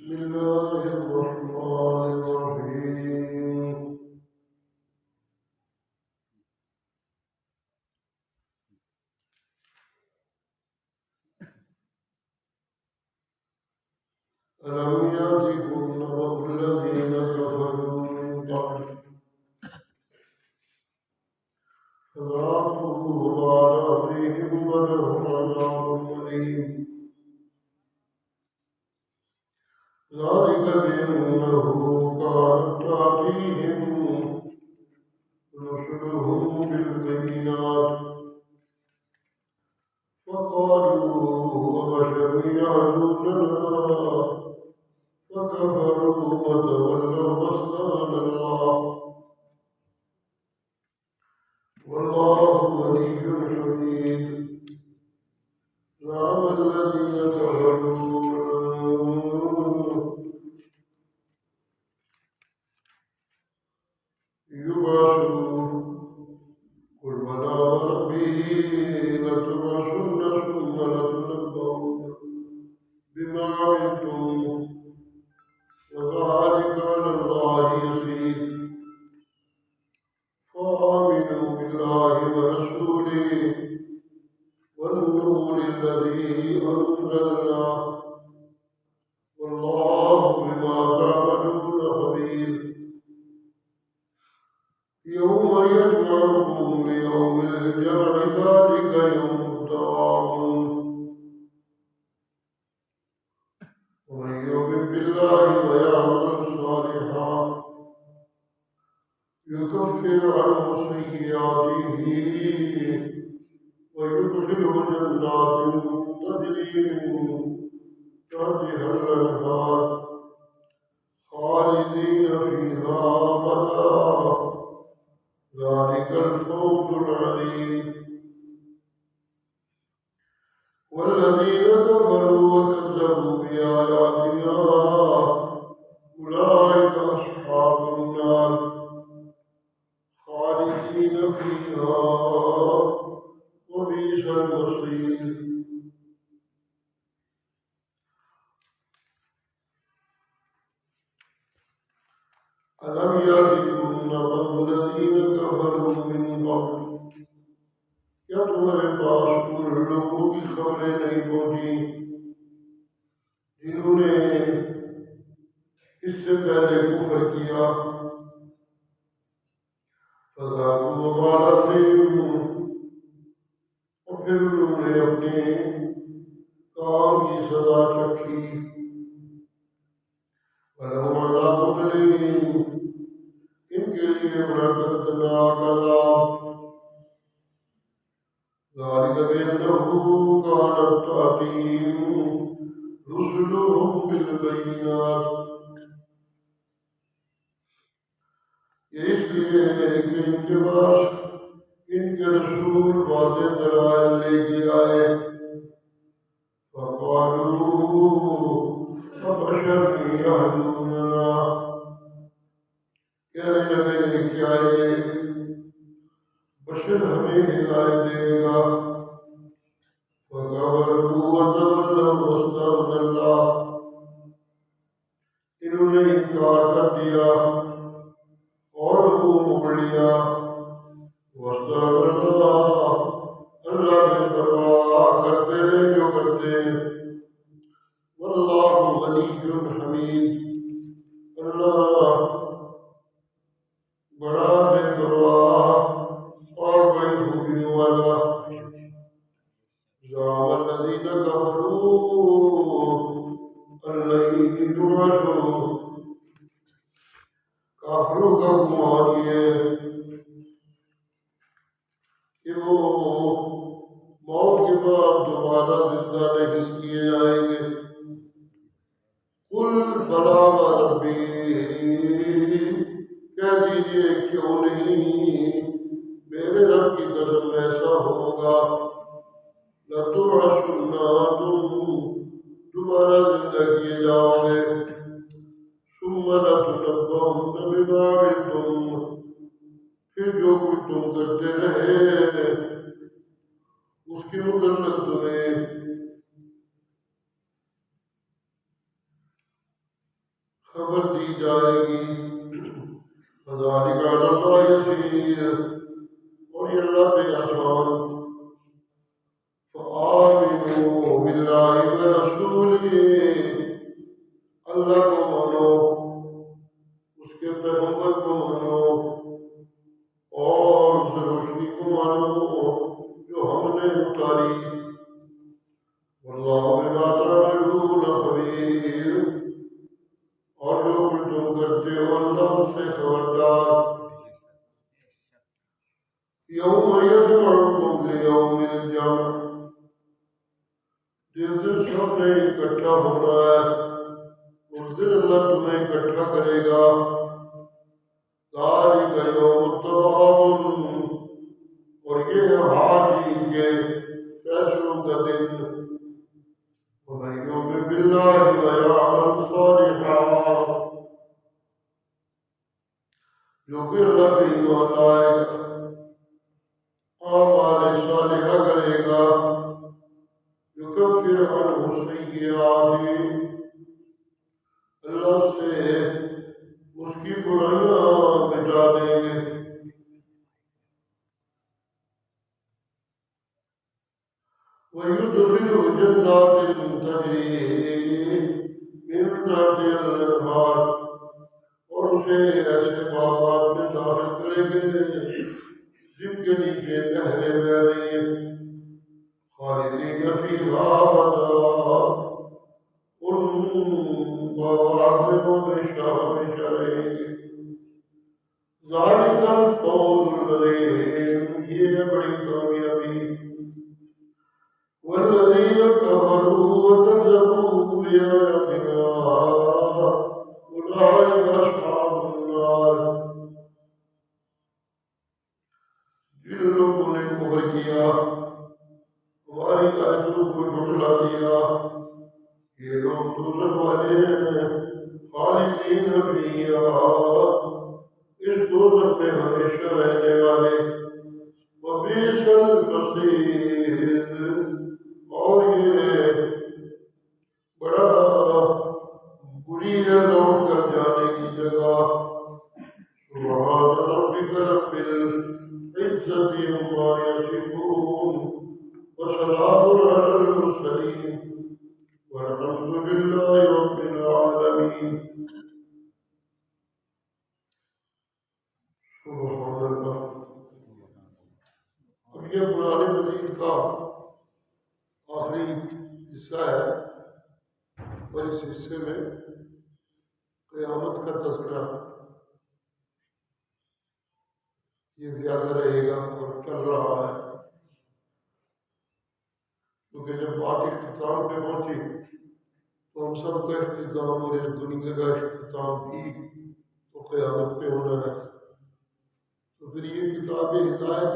بسم الله الرحمن الرحيم ألم يأتكم نبأ الذين كفروا من قبل فذاقوا وبال أمرهم ولهم عذاب أليم ذلك بأنه كانت تأتيهم رسلهم بالبينات فقالوا أبشر يهدوننا فكفروا وتولوا واستغنى الله والله غني حميد زعم الذين كفروا يبعثوا قل بلى وربي لتبعثن ثم لتنبؤن بما عملتم وذلك على الله يسير فآمنوا بالله ورسوله والنور الذي أنزلنا والله بما تعملون خبير يوم يجمعكم ليوم الجمع ذلك يوم التغابن ومن يؤمن بالله ويعمل صالحا يكفر عنه سيئاته ويدخله جنات تجري من تحتها الأنهار خالدين فيها أبدا ذلك الفوز العظيم والذين كفروا وكذبوا بآياتنا أولئك أصحاب النار خالدين فيها وبئس المصير ألم يأتكم نبأ الذين كفروا من قبل کیا تمہارے پاس ان لوگوں کی خبریں نہیں پہنچی جنہوں نے اس سے پہلے کفر کیا فذاقوا وبال أمرهم اور پھر انہوں نے اپنے کام کی سزا چکھی ولهم عذاب أليم ان کے لیے بڑا دردناک عذاب ذلك بأنه كانت تأتيهم رسلهم بالبينات یہ اس لیے ہے کہ ان کے پاس ان کے رسول واضح دلائل لے کے آئے فقالوا أبشر يهدوننا کہنے لگے کیا ایک بشر ہمیں ہدایت دے گا فَكَفَرُوا وَتَوَلَّوْا وَاسْتَغْنَى اللَّهُ انہوں نے انکار کر دیا اور منہ موڑ لیا وَاسْتَغْنَى اللَّهُ اللہ نے پرواہ کرتے رہے جو کرتے واللہ غنی حمید اللہ بڑا بے پرواہ اور بڑی خوبیوں والا زعم الذین کفروا ان لن یبعثوا کافروں کا گمان یہ کہ وہ موت کے بعد دوبارہ زندہ نہیں کیے جائیں گے قل بلا وربی کہہ دیجئے کیوں نہیں میرے رب کی قسم ایسا ہوگا لتبعثن تم دوبارہ زندہ کیے جاؤ گے ثم لتنبؤن بما عملتم پھر جو کچھ تم کرتے رہے اس کے متعلق تمہیں خبر دی جائے گی۔ فذلک علی اللہ یسیر، اور یہ اللہ پہ آسان۔ فآمنوا باللہ ورسولہ، اللہ کو مانو، اس کے پیغمبر کو مانو، اور اس روشنی کو مانو جو ہم نے اتاری۔ واللہ بما تعملون خبیر، اور جو کچھ تم کرتے ہو اللہ اس سے خبردار۔ یوم یدعوکم لیوم الجمع، جس دن سب نے اکٹھا ہونا ہے اس دن اللہ تمہیں اکٹھا کرے گا۔ ذالک یوم التغابن، اور یہ حال عید کے فیصلوں کا دن۔ ومن یؤمن باللہ ویعمل صالحا، جو کہ اللہ پہ ایمان لائے گا، اعمال صالحہ کرے گا، یکفر عنہ سیئاتہ، اللہ سے اس کی برائیاں مٹا دیں گے۔ وَيُدْخِلُهُ جَنَّاتٍ تَجْرِي مِن تَحْتِهَا الْأَنْهَارُ، اور اسے ایسے باغات میں داخل کریں گے جن کے نیچے نہریں بہ رہی ہیں۔ خالدین فیہا ابدا، ان باغات میں وہ ہمیشہ ہمیشہ رہیں گے۔ ذالک الفوز العظیم، یہ ہے بڑی کامیابی۔ والذین کفروا وکذبوا بآیاتنا اولئک اصحاب النار، جن لوگوں نے کفر کیا، ہماری آیتوں کو جھٹلا دیا، یہ لوگ دوزخ والے ہیں۔ خالدین فیہا، اس دوزخ میں ہمیشہ رہنے والے۔ وبئس المصیر، اور یہ بڑا بری ہے لوٹ کر جانے کی جگہ۔ سبحان ربک رب العزة عما یصفون، وسلام علی المرسلین، والحمد للہ رب العالمین۔ سبحان اللہ۔ اب یہ قرآن مجید کا آخری حصہ ہے، اور اس حصے میں قیامت کا تذکرہ یہ زیادہ رہے گا اور چل رہا ہے، کیونکہ جب بات اختتام پہ پہنچی تو ہم سب کا اختتام اور اس دنیا کا اختتام بھی تو قیامت پہ ہونا ہے۔ تو پھر یہ کتاب ہدایت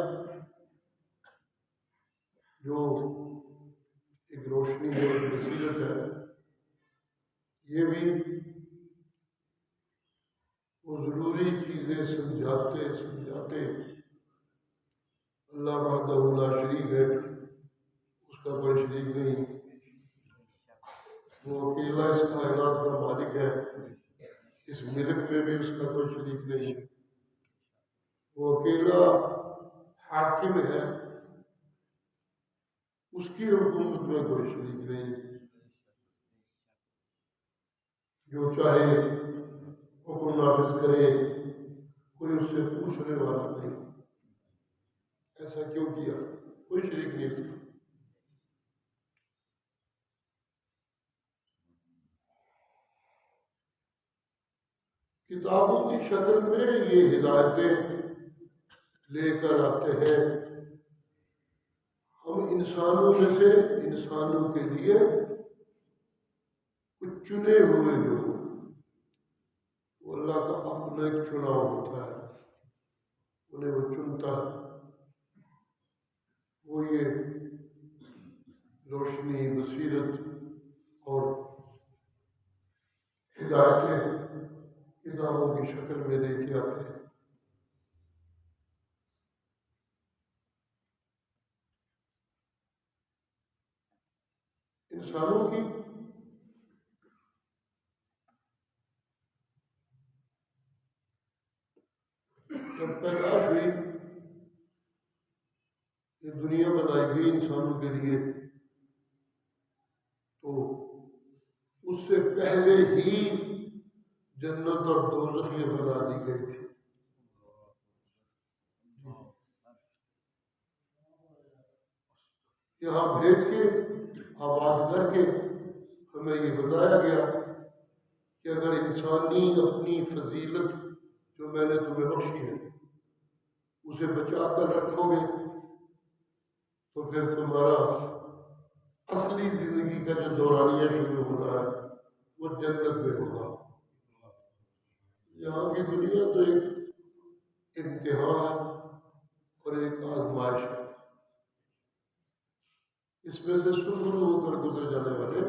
جو ایک روشنی ہے، ایک بصیرت ہے، یہ بھی وہ ضروری چیزیں سمجھاتے اللہ وحدہ لا شریک ہے، اس کا کوئی شریک نہیں، وہ اکیلا اس کائنات کا مالک ہے، اس ملک میں بھی اس کا کوئی شریک نہیں، وہ اکیلا حاکم ہے، اس کی حکومت میں کوئی شریک نہیں، جو چاہے حکم نافذ کرے، کوئی اس سے پوچھنے والا نہیں، ایسا کیوں کیا، کوئی شریک نہیں تھا۔ کتابوں کی شکل میں یہ ہدایتیں لے کر آتے ہیں، ہم انسانوں میں سے انسانوں کے لیے کچھ چنے ہوئے لوگ، وہ اللہ کا اپنا ایک چناؤ ہوتا ہے، انہیں وہ چنتا ہے، وہ یہ روشنی، بصیرت اور ہدایتیں کتابوں کی شکل میں لے کے آتے ہیں۔ انسانوں کی جب پیدائش ہوئی، یہ دنیا بنائی گئی انسانوں کے لیے، تو اس سے پہلے ہی جنت اور دوزخ یہ بنا دی گئی تھی۔ یہاں بھیج کے آباد کر کے ہمیں یہ بتایا گیا کہ اگر انسانی اپنی فضیلت جو میں نے تمہیں بخشی ہے اسے بچا کر رکھو گے تو پھر تمہارا اصلی زندگی کا جو دورانیہ شروع ہونا ہے وہ جنت میں ہوگا۔ یہاں کی دنیا تو ایک امتحان ہے اور ایک آزمائش ہے، اس میں سے سرخرو ہو کر گزر جانے والے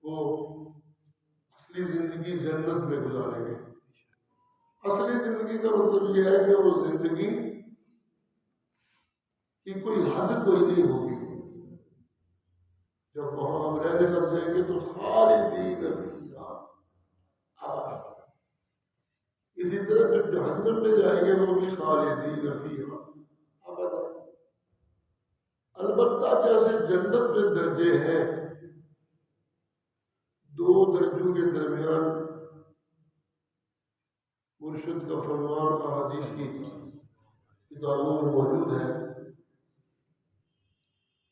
وہ اصلی زندگی جنت میں گزاریں گے۔ اصلی زندگی کا مطلب یہ ہے کہ وہ زندگی کی کوئی حد کوئی نہیں ہوگی، جب وہاں ہم رہنے لگ جائیں گے تو خالدین فیہا ابدا۔ اسی طرح جب جہنم میں جائیں گے وہ بھی خالدین فیہا ابدا۔ البتہ جیسے جنت میں درجے ہیں، دو درجوں کے درمیان مرشد کا فرمان احادیث کی کتابوں میں موجود ہے،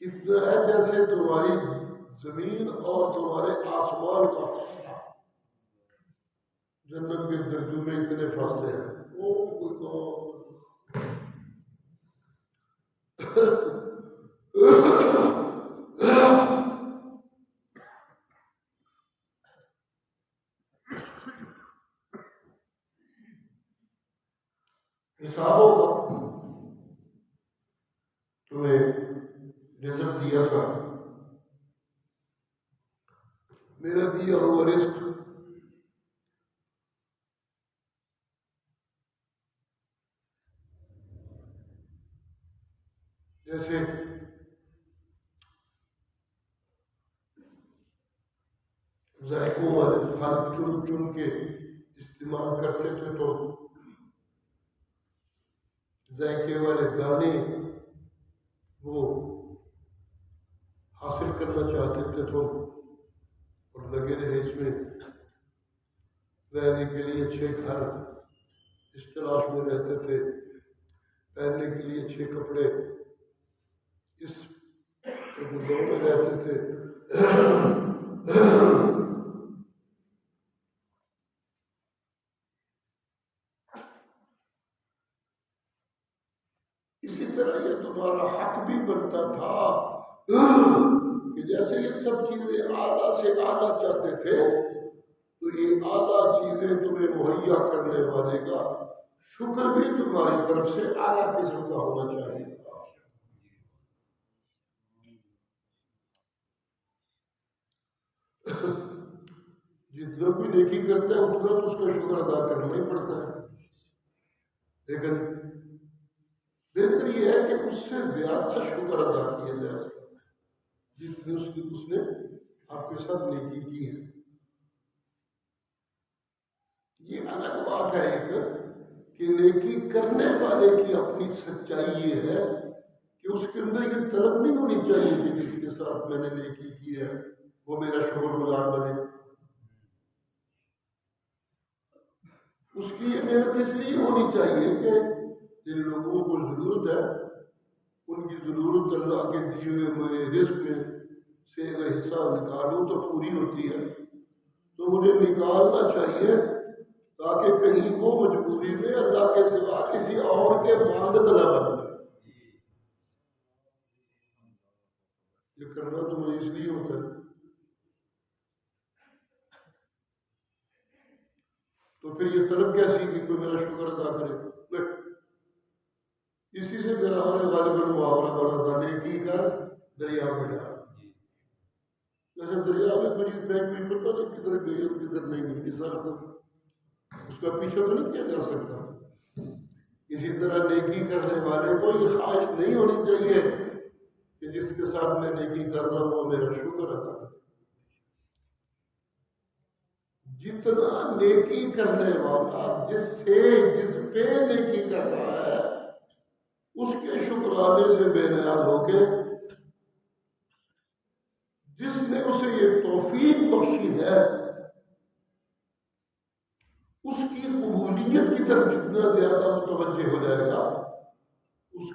اتنا ہے جیسے تمہاری زمین اور تمہارے آسمان کا فاصلہ۔ جنت کے درجوں میں اتنے فاصلے ہیں، وہ کوئی حسابوں کا تمہیں رزق دیا تھا، میرا دیا ہوا رزق جیسے ذائقوں والے پھل چن چن کے استعمال کرتے تھے تو ذائقے والے دانے وہ حاصل کرنا چاہتے تھے تو اور لگے رہے اس میں، رہنے کے لیے اچھے گھر اس تلاش میں رہتے تھے، پہننے کے لیے اچھے کپڑے اس دور میں رہتے تھے۔ اسی طرح یہ تمہارا حق بھی بنتا تھا کہ جیسے یہ سب چیزیں اعلیٰ سے اعلیٰ چاہتے تھے تو یہ اعلیٰ چیزیں تمہیں مہیا کرنے والے کا شکر بھی تمہاری طرف سے اعلیٰ قسم کا ہونا چاہیے تھا۔ جتنا بھی نیکی کرتا ہے اتنا تو اس کا شکر ادا کرنا ہی پڑتا ہے، لیکن بہتر یہ ہے کہ اس سے زیادہ شکر ادا کیا جائے جتنی اس نے آپ کے ساتھ نیکی کی ہے۔ یہ الگ بات ہے ایک کہ نیکی کرنے والے کی اپنی سچائی یہ ہے کہ اس کے اندر یہ طلب نہیں ہونی چاہیے کہ جس کے ساتھ میں نے نیکی کی ہے وہ میرا شکر گزار بنے۔ اس کی یہ محنت اس لیے ہونی چاہیے کہ جن لوگوں کو ضرورت ہے ان کی ضرورت اللہ کے دیے ہوئے میرے رزق میں سے اگر حصہ نکالوں تو پوری ہوتی ہے، تو مجھے نکالنا چاہیے تاکہ کہیں وہ مجبوری میں اللہ کے سوا کسی اور کے مانگت نہ بن جائے۔ یہ کرنا تو مجھے اس لیے ہوتا ہے۔ تو پھر یہ طلب کیسی کہ کوئی میرا شکر ادا کرے؟ اسی سے میرا غالب المحاورہ بنا تھا، نیکی کر دریا میں ڈال۔ جیسے دریا میں بڑی بینک میں پتہ نہیں کدھر گئی اور کدھر نہیں گئی، اس کا پیچھا تو نہیں کیا جا سکتا۔ اسی طرح نیکی کرنے والے کو یہ خواہش نہیں ہونی چاہیے کہ جس کے ساتھ میں نیکی کر رہا ہوں وہ میرا شکر ادا کرے، جتنا نیکی کرنے والا جس پہ نیکی کر رہا ہے اس کے شکرانے سے بے نیاز ہو کے جس نے اسے یہ توفیق بخشی ہے اس کی قبولیت کی طرف جتنا زیادہ متوجہ ہو جائے گا اس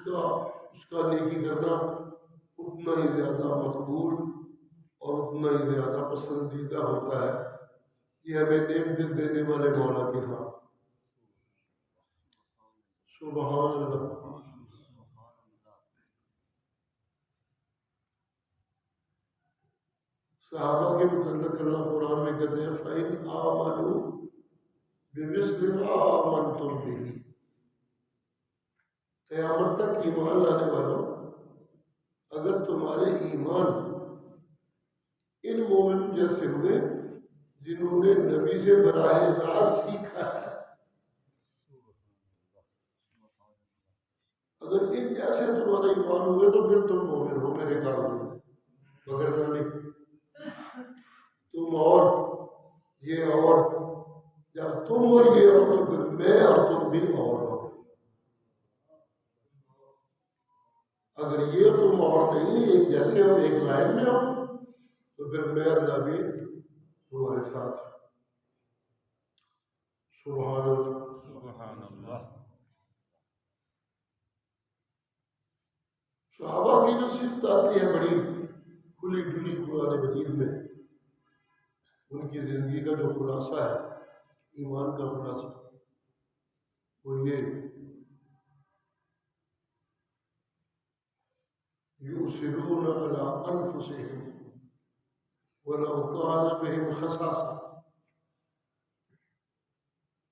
کا نیکی کرنا اتنا ہی زیادہ مقبول اور اتنا ہی زیادہ پسندیدہ ہوتا ہے. یہ ہمیں نعمت دینے والے مولا کے ہاں. سبحان اللہ. صحابہ کے متعلق اللہ قرآن میں کہتے ہیں فَإِنْ آمَنُوا بِمِثْلِ مَا آمَنْتُمْ بِهِ. قیامت تک ایمان لانے والوں اگر تمہارے ایمان ان مومن جیسے ہوئے جنہوں نے نبی سے براہ راست سیکھا ہے، اگر ان جیسے تمہارا ایمان ہوئے تو پھر تم مومن ہو میرے کام میں، مگر نہیں تم اور یہ اور جب تم اور یہ اور تو پھر میں اور تم بھی اور ہو. اگر یہ تم اور نہیں ایک جیسے ہو ایک لائن میں ہو تو پھر میں اللہ بھی تمہارے ساتھ. سبحان اللہ. سبحان اللہ. صحابہ کی جو صفت آتی ہے بڑی کھلی ڈلی قرآن مجید میں، ان کی زندگی کا جو خلاصہ ہے ایمان کا خلاصہ وہ یہ یؤثرون علی انفسہم ولو کان بہم خصاصہ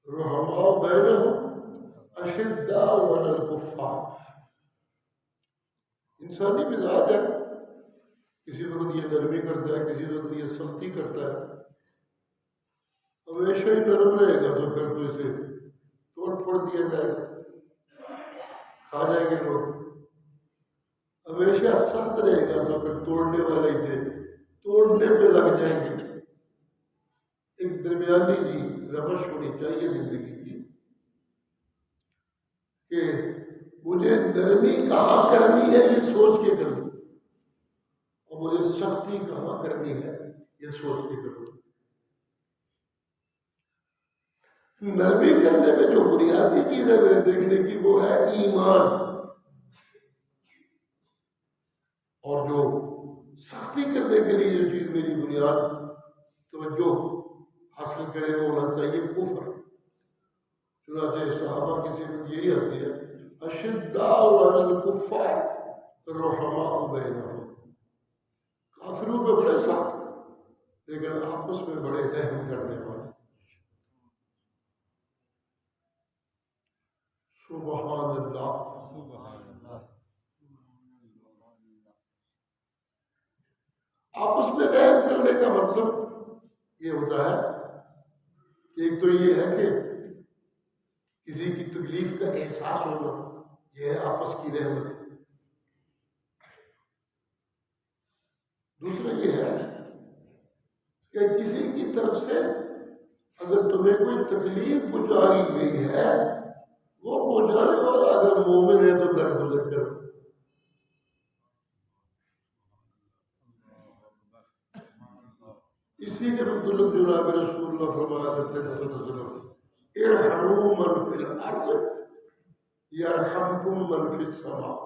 رحماء بینہم اشداء علی الکفار. انسانی مزاج ہے، کسی وقت یہ نرمی کرتا ہے کسی وقت یہ سختی کرتا ہے. ہمیشہ ہی نرم رہے گا تو پھر تو اسے توڑ پھوڑ دیا جائے گا، کھا جائیں گے لوگ. ہمیشہ سخت رہے گا تو پھر توڑنے والے اسے توڑنے پہ لگ جائیں گے. ایک درمیانی جی روش ہونی چاہیے زندگی کی کہ مجھے نرمی کہاں کرنی ہے یہ سوچ کے کروں اور مجھے سختی کہاں کرنی ہے یہ سوچ کے کروں. نرمی کرنے میں جو بنیادی چیز ہے میرے دیکھنے کی وہ ہے ایمان، اور جو سختی کرنے کے لیے جو چیز میری بنیاد توجہ حاصل کرے وہ ہونا چاہیے کفر. چنانچہ صحابہ کی صفت یہی آتی ہے اشداء علی الکفار رحماء بینہم. کافروں پہ بڑے سخت لیکن آپس میں بڑے رحم کرنے والے. سبحان اللہ. سبحان اللہ. آپس میں رحم کرنے کا مطلب یہ ہوتا ہے کہ ایک تو یہ ہے کہ کسی کی تکلیف کا احساس ہونا، یہ ہے آپس کی رحمت. دوسرا یہ ہے کہ کسی کی طرف سے اگر تمہیں کوئی تکلیف پہنچائی گئی ہے وہ پہنچانے والا اگر مومن ہے تو درگزر کرو. اسی کے متعلق جناب رسول اللہ فرمایا کرتے تھے صلی اللہ علیہ وسلم ارحموا من فی الارض یرحمکم من فی السماء.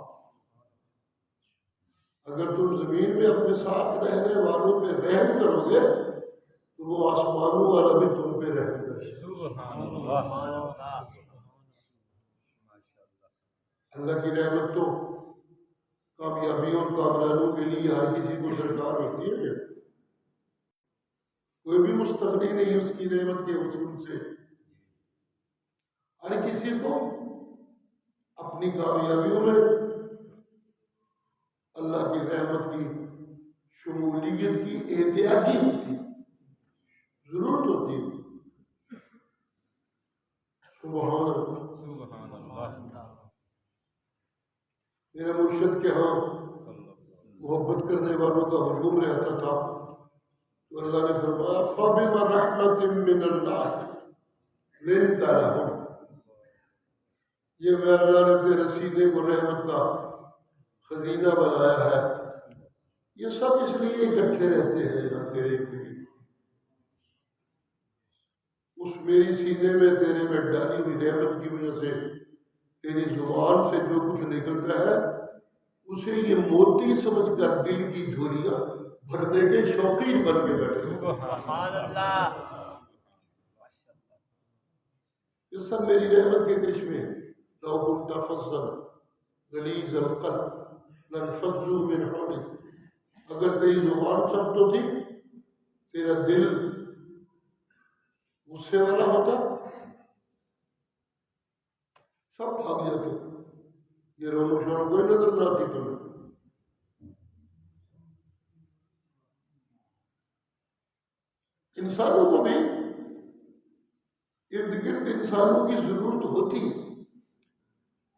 اگر تم زمین میں اپنے ساتھ رہنے والوں پہ رحم کرو گے تو وہ آسمانوں والا بھی تم پہ رحم کرے. سبحان اللہ. اللہ کی رحمت تو کامیابیوں اور کامرانوں کے لیے ہر کسی کو درکار ہوتی ہے. کوئی بھی مستغنی نہیں اس کی نعمت کے حصول سے. ہر کسی کو اپنی کامیابیوں میں اللہ کی رحمت کی شمولیت کی احتیاطی ہوتی ضرورت ہوتی ہے. سبحان اللہ. سبحان اللہ. میرے مرشد کے ہاں محبت کرنے والوں کا ہجوم رہتا تھا تو اللہ نے فرمایا فَبِمَ رَحْمَةٍ مِّنَ اللَّهِ لِنْتَ لَهُمْ، یہ میں اللہ نے تیرے سینے کو رحمت کا خزینہ بنایا ہے، یہ سب اس لیے اکٹھے رہتے ہیں یہاں تیرے لیے، اس میری سینے میں تیرے میں ڈالی ہوئی رحمت کی وجہ سے تیری زبان سے جو کچھ نکلتا ہے اسے یہ موتی سمجھ کر دل کی جھولیاں بھرنے کے شوقین بن کے بیٹھے ہیں۔ سبحان اللہ، یہ سب میری رحمت کے کرشمے ہیں۔ لو كنت فظا غلیظ القلب لانفضوا من حولك، اگر تیری زبان سخت ہوتی، تیرا دل غصے والا ہوتا، سب بھاگ جاتے، یہ رونق شونق کوئی نظر نہ آتی تمہیں۔ انسانوں کو بھی ارد گرد انسانوں کی ضرورت ہوتی ہے،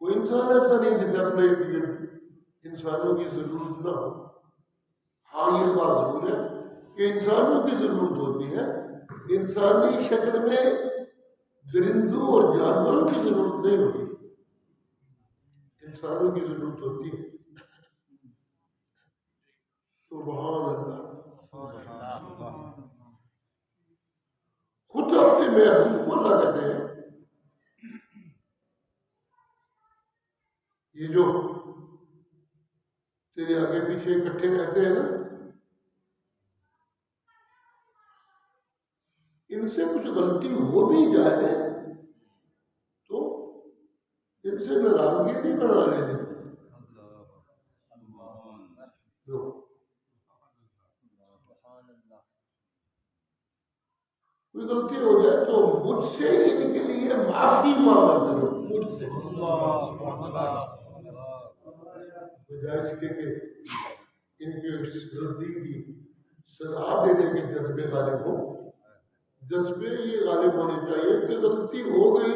کوئی انسان ایسا نہیں جسے اپنے ارد گرد انسانوں کی ضرورت نہ ہو۔ ہاں یہ بات ضرور ہے کہ انسانوں کی ضرورت ہوتی ہے، انسانی شکل میں درندوں اور جانوروں کی ضرورت نہیں ہوتی، انسانوں کی ضرورت ہوتی ہے۔ سبحان اللہ، خود اپنے محبوب کو اللہ کہتے ہیں۔ یہ جو تیرے آگے پیچھے اکٹھے رہتے ہیں نا، ان سے کچھ غلطی ہو بھی جائے تو ان سے ناراضگی نہیں بنا لینی۔ کوئی غلطی ہو جائے تو مجھ سے ان کے لیے معافی مانگا کرو، مجھ سے، بجائے اس کے کہ ان کی غلطی کی سزا دینے کے جذبے غالب ہو۔ جذبے یہ غالب ہونے چاہیے کہ غلطی ہو گئی،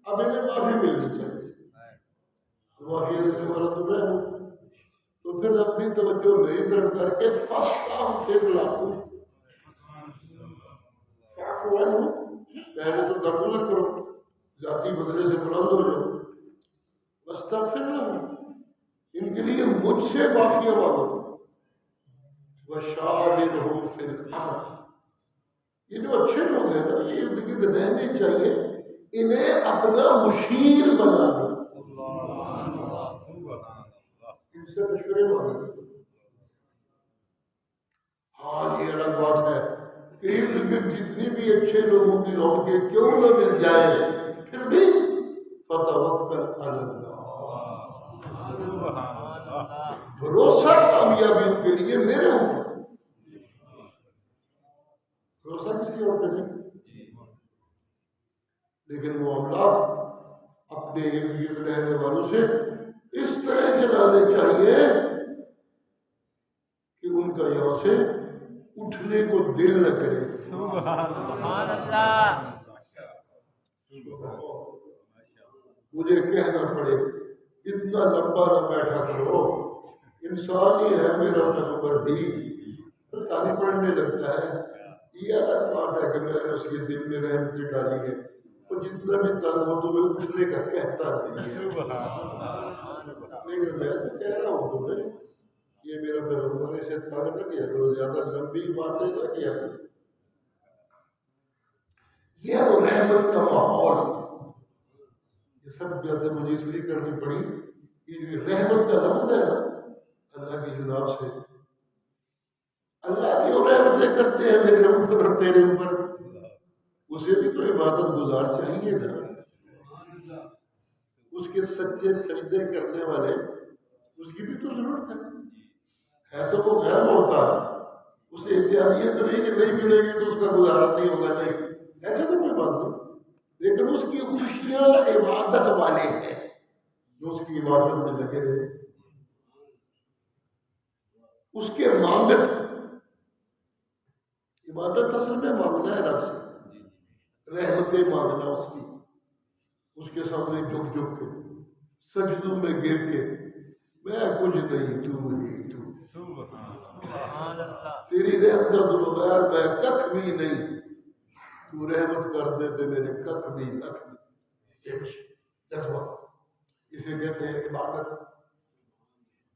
اب انہیں معافی ملنی چاہیے، معافی دینے والا تو میں ہوں، تو پھر اپنی توجہ میری طرف کر کے فاستغفر لہم، فاعف عنہم، پہلے تو درگزر کرو، ذاتی بدلے سے بلند ہو جاؤ، واستغفر لہم، ان کے لیے مجھ سے معافی مانگو، وشاورہم فی الامر، یہ جو اچھے لوگ ہیں نا، یہ ارد گرد رہنے چاہیے، انہیں اپنا مشیر بنا دو، ان سے مشورے مانگے۔ ہاں یہ الگ بات ہے کہ ارد گرد جتنی بھی اچھے لوگوں کی رونقیں کیوں نہ مل جائیں، پھر بھی فتوکل علی اللہ، بھروسہ کامیابیوں کے لیے میرے اوپر، بھروسہ کسی اور پہ نہیں۔ لیکن معاملات اپنے ارد گرد رہنے والوں سے اس طرح چلانے چاہیے کہ ان کا یہاں سے اٹھنے کو دل نہ کرے۔ سبحان اللہ، مجھے کہنا پڑے اتنا لمبا نہ بیٹھا کرو، انسان ہی ہے میرا پیغمبر بھی، تعلیم پڑھنے لگتا ہے، یہ الگ بات ہے کہ میں نے اس کے دل میں رحمتیں ڈالی ہے، وہ جتنا بھی تنگ ہو تمہیں اٹھنے کا کہتا نہیں ہے، لیکن میں تو کہہ رہا ہوں تمہیں یہ میرا پیغمبر، اسے تنگ نہ کیا کرو، زیادہ لمبی باتیں نہ کیا کرو۔ یہ وہ رحمت کا ماحول، یہ سب باتیں مجھے اس لیے کرنی پڑی کہ جو رحمت کا لفظ ہے نا اللہ کی جناب سے، اللہ کی اور رحمت سے کرتے ہیں میرے اوپر اور تیرے اوپر، اسے بھی تو عبادت گزار چاہیے نا، اس کے سچے سجدے کرنے والے، اس کی بھی تو ضرورت ہے تو وہ غیر ہوتا ہے، اسے احتیاطیت تو نہیں کہ نہیں ملے گی تو اس کا گزارا نہیں ہوگا، نہیں ایسا تو کوئی بات نہیں، لیکن اس کی خوشیاں عبادت والے ہیں جو اس کی عبادت میں لگے رہے، اس کے مانگت، عبادت اصل میں مانگنا ہے رب سے، رحمتیں مانگنا اس کی، اس کے سامنے جھک جھک کے، سجدوں میں گر کے، میں کچھ نہیں تو ہی تو، سبحان اللہ تیری رحمت تو بغیر میں ککھ بھی نہیں، تو رحمت کر دے تو میرے ککھ بھی ایک جذبہ، اسے کہتے ہیں عبادت۔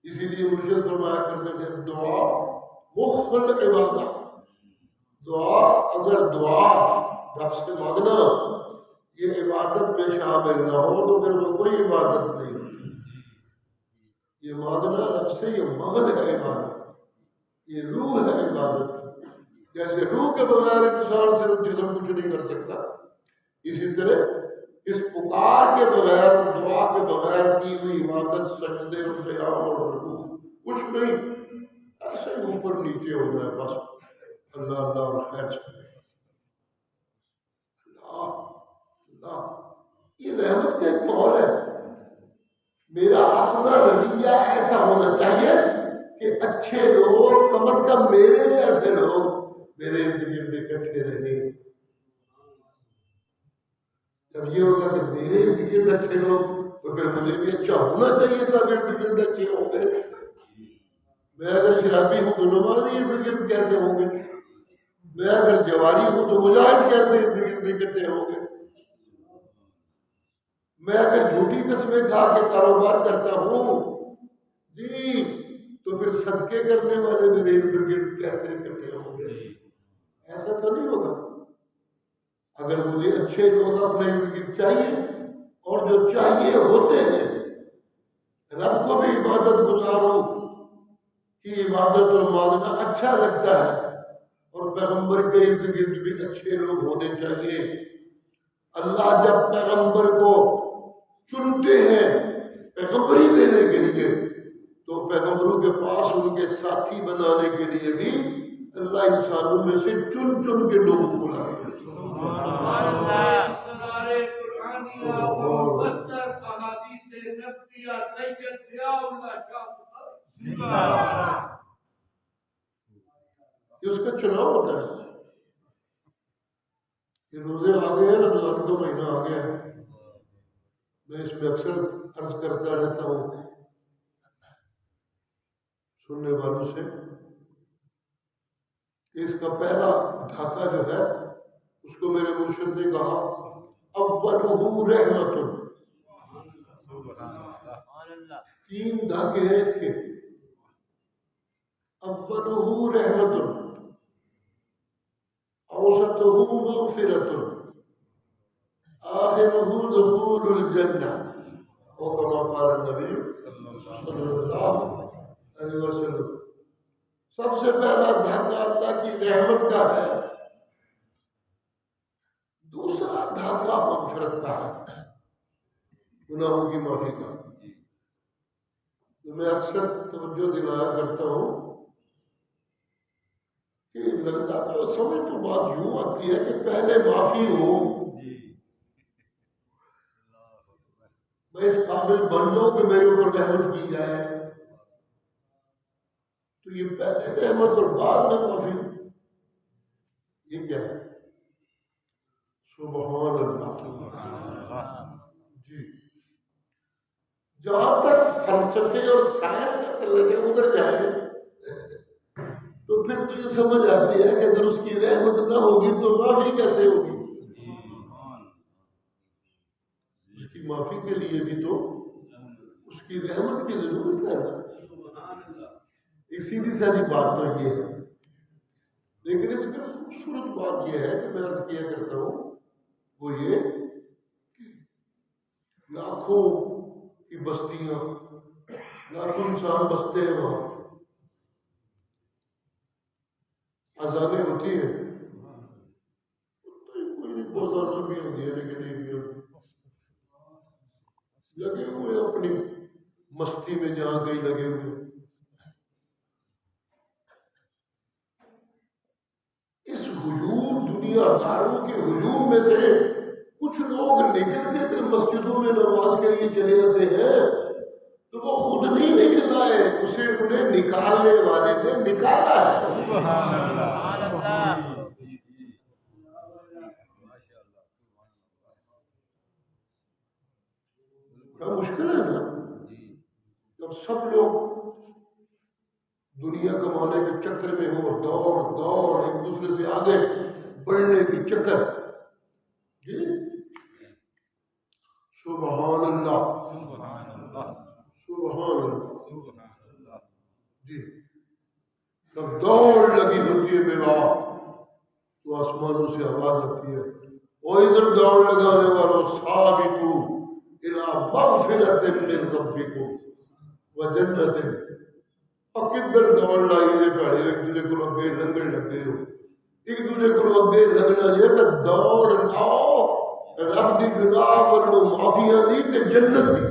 اسی لیے مرشد فرمایا کرتے تھے دعا مخل عبادت، دعا اگر دعا رب سے مانگنا یہ عبادت میں شامل نہ ہو تو پھر وہ کوئی عبادت نہیں ہوتی۔ یہ مانگنا رب سے، یہ مغز ہے عبادت، یہ روح ہے عبادت۔ جیسے روح کے بغیر انسان صرف جسم کچھ نہیں کر سکتا، اسی طرح اس پکار کے بغیر، دعا کے بغیر کی ہوئی عبادت، سجدے اور قیام اور رکوع کچھ نہیں، ایسے ہی اوپر نیچے ہو جائے بس، اللہ اللہ اور خیر سے اللہ اللہ۔ یہ رحمت کا ایک ماحول ہے۔ میرا اپنا رویہ ایسا ہونا چاہیے کہ اچھے لوگ، کم از کم میرے جیسے لوگ میرے ارد گرد اکٹھے رہیں۔ جب یہ ہوگا کہ میرے ارد گرد اچھے لوگ تو پھر مجھے بھی اچھا ہونا چاہیے تھا، ارد گرد اچھے ہوں گے۔ میں اگر شرابی ہوں تو نمازی ارد گرد کیسے ہوں گے؟ میں اگر جواری ہوں تو مجاہد کیسے ارد گرد اکٹھے ہوں گے؟ میں اگر جھوٹی قسمیں کھا کے کاروبار کرتا ہوں جی تو پھر صدقے کرنے والے میرے ارد گرد کیسے اکٹھے ہوں گے؟ ایسا تو نہیں ہوگا۔ اگر مجھے اچھے لوگ اپنے ارد گرد چاہیے، اور جو چاہیے ہوتے ہیں، رب کو بھی عبادت گزاروں کی عبادت اور مانگنا اچھا لگتا ہے، اور پیغمبر کے ارد گرد بھی اچھے لوگ ہونے چاہیے۔ اللہ جب پیغمبر کو چنتے ہیں پیغمبری دینے کے لیے تو پیغمبروں کے پاس ان کے ساتھی بنانے کے لیے بھی اللہ انسانوں میں سے چن چن کے لوگوں کو لاتے ہیں۔ اس کا چناؤ ہوتا ہے۔ یہ روزے آ گئے ہیں، رمضان کا مہینہ آ گیا ہے، میں اس میں اکثر عرض کرتا رہتا ہوں سننے والوں سے کہ اس کا پہلا دھاکہ جو ہے اس کو میرے مرشد نے کہا اولہ رحمت، تین دھاکے ہیں اس کے۔ اولہ رحمت، اوسطہ مغفرت، آخرہ دخول الجنہ، اور کما قال النبی صلی اللہ علیہ وسلم۔ سب سے پہلا دھاکہ اللہ کی رحمت کا ہے، دوسرا دھاکہ مغفرت کا ہے، گناہوں کی معافی کا۔ تو میں اکثر توجہ دلایا کرتا ہوں کہ لگتا تو سمجھ تو بات یوں آتی ہے کہ پہلے معافی ہو، میں اس قابل بن جاؤں کہ میرے اوپر رحمت کی جائے، تو یہ پہلے رحمت اور بعد میں معافی، یہ کیا ہے؟ سبحان اللہ۔ جی جہاں تک فلسفے اور سائنس کا تعلق ہے ادھر جائیں تو پھر تو یہ سمجھ آتی ہے کہ اگر اس کی رحمت نہ ہوگی تو معافی کیسے ہوگی؟ اس کی معافی کے لیے بھی تو اس کی رحمت کی ضرورت ہے۔ ایک سیدھی سادی بات تو یہ ہے، لیکن اس میں خوبصورت بات یہ ہے کہ میں عرض کیا کرتا ہوں وہ یہ کہ لاکھوں کی بستیاں، لاکھوں انسان بستے ہیں، وہاں اذانیں ہوتی ہیں، کوئی نہیں بہت زیادہ بھی ہوتی ہے لیکن ایک بھی ہوتی، لگے ہوئے اپنی مستی میں جہاں کہیں لگے ہوئے۔ اس ہجوم، دنیا داروں کے ہجوم میں سے کچھ لوگ نکل کے پھر مسجدوں میں نماز کے لیے چلے جاتے ہیں تو وہ خود نہیں نکل آئے، اسے انہیں نکالنے والے نے نکالا ہے۔ سبحان اللہ۔ کیا مشکل ہے نا، جب سب لوگ دنیا کمانے کے چکر میں ہو، دوڑ دوڑ ایک دوسرے سے آگے بڑھنے کی چکر. جی سبحان اللہ، سبحان اللہ، سبحان اللہ. سبحان اللہ. جی جب دوڑ لگی ہوتی ہے بیوا تو آسمانوں سے آواز آتی ہے، وہ ادھر دوڑ لگانے والوں ثابتو الی مغفرۃ من ربکم وجنت. اور کدھر دوڑ لائی دے بھاڑے ایک دوسرے کو اگے لنگن لگے ہو، ایک دوسرے کو اگے لگنا یہ کہ دوڑ لاؤ رب دی گناہ ورنو معافیاں دی تے جنت دی.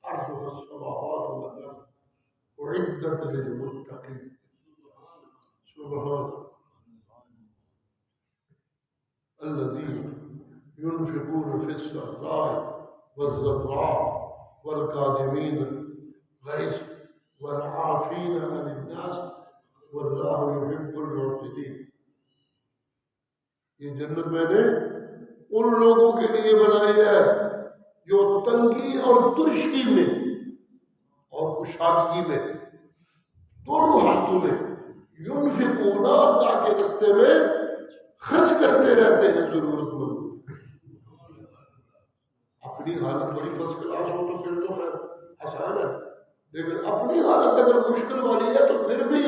عرض السماوات والارض اعدت للمتقین. سبحان الذين ينفقون في السراء والضراء والكاظمين الغيظ والعافين عن الناس والله يحب المحسنين. یہ جنت میں نے ان لوگوں کے لیے بنائی ہے جو تنگی اور ترشی میں اور کشادگی میں دونوں حالتوں میں ينفقون اللہ کے راستے میں خرچ کرتے رہتے ہیں. ضرورت مند اپنی حالت بڑی فرسٹ کلاس ہو تو پھر تو ہے آسان ہے، لیکن اپنی حالت اگر مشکل والی ہے تو پھر بھی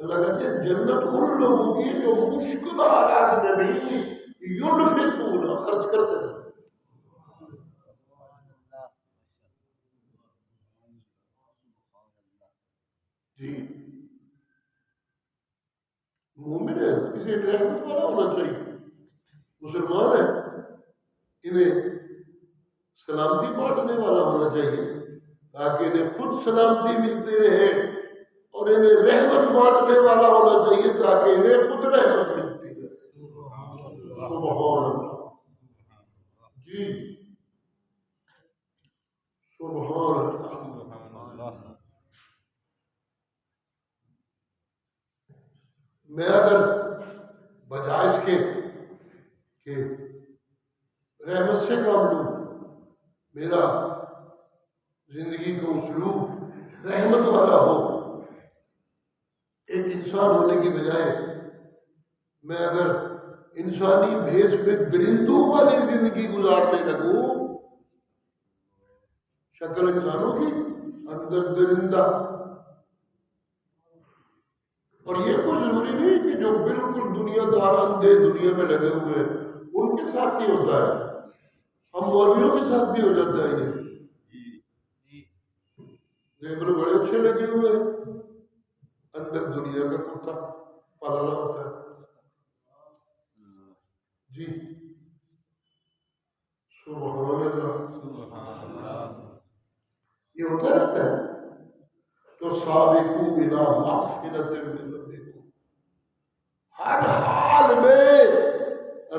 اللہ کہتے ہیں جنت ان لوگوں کی جو مشکل حالات میں بھی ينفقون خرچ کرتے ہیں. جی مومن ہے اسے رحمت والا ہونا چاہیے، مسلمان ہے انہیں سلامتی بانٹنے والا ہونا چاہیے تاکہ انہیں خود سلامتی ملتی رہے، اور انہیں رحمت بانٹنے والا ہونا چاہیے تاکہ انہیں خود رحمت ملتی رہے. سبحان اللہ. جی سبحان اللہ. میں اگر بجائے اس کے کہ رحمت سے کام لوں، میرا زندگی کا اسلوب رحمت والا ہو، ایک انسان ہونے کی بجائے میں اگر انسانی بھیس میں درندوں والی زندگی گزارنے لگوں، شکل انسانوں کی اندر درندہ. اور یہ کوئی ضروری نہیں کہ جو بالکل دنیا دار اندھے دنیا میں لگے ہوئے ہیں ان کے ساتھ ہی ہوتا ہے، ہم مولویوں کے ساتھ بھی ہو جاتا ہے. یہ لیبر بڑے اچھے لگے ہوئے ہیں، اندر دنیا کا کتا پالا ہوتا ہے. جی سبحان اللہ. یہ ہوتا رہتا ہے. تو سابقوا الی مغفرۃ من ربکم، ہر حال میں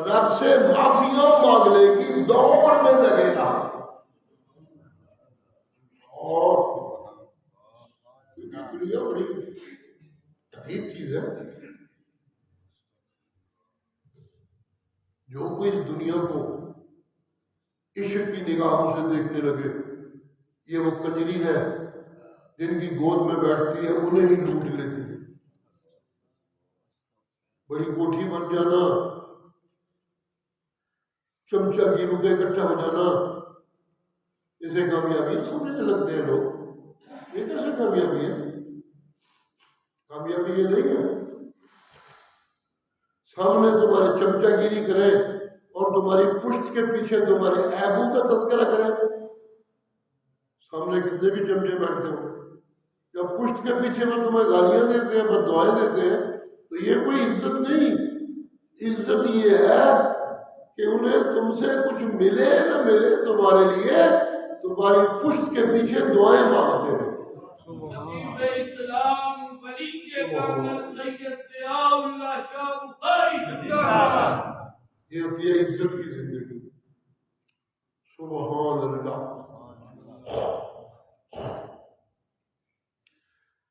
رب سے معافیاں مانگنے کی دوڑ میں لگے گا. اور دنیا بڑی عجیب چیز ہے، جو کوئی اس دنیا کو عشق کی نگاہوں سے دیکھنے لگے، یہ وہ کنجری ہے جن کی گود میں بیٹھتی ہے انہیں ہی لوٹ لیتی ہے. بڑی کوٹھی بن جانا، چمچہ کی روپے اکٹھا ہو جانا، اسے کامیابی سمجھنے لگتے ہیں لوگ. یہ کیسے کامیابی ہے؟ کامیابی یہ نہیں ہے سامنے تمہارے چمچہ گیری کریں اور تمہاری پشت کے پیچھے تمہارے عیبوں کا تذکرہ کریں. سامنے کتنے بھی چمچے بیٹھتے ہو، جب پشت کے پیچھے میں تمہیں گالیاں دیتے ہیں، بد دعائیں دیتے ہیں، تو یہ کوئی عزت نہیں. عزت یہ ہے کہ انہیں تم سے کچھ ملے نہ ملے، تمہارے لیے تمہاری پشت کے پیچھے دعائیں مانگتے ہیں. اسلام ولی کے کامل سید ضیاء اللہ شاہ بخاری یہ ہوتی ہے عزت کی زندگی. سبحان اللہ.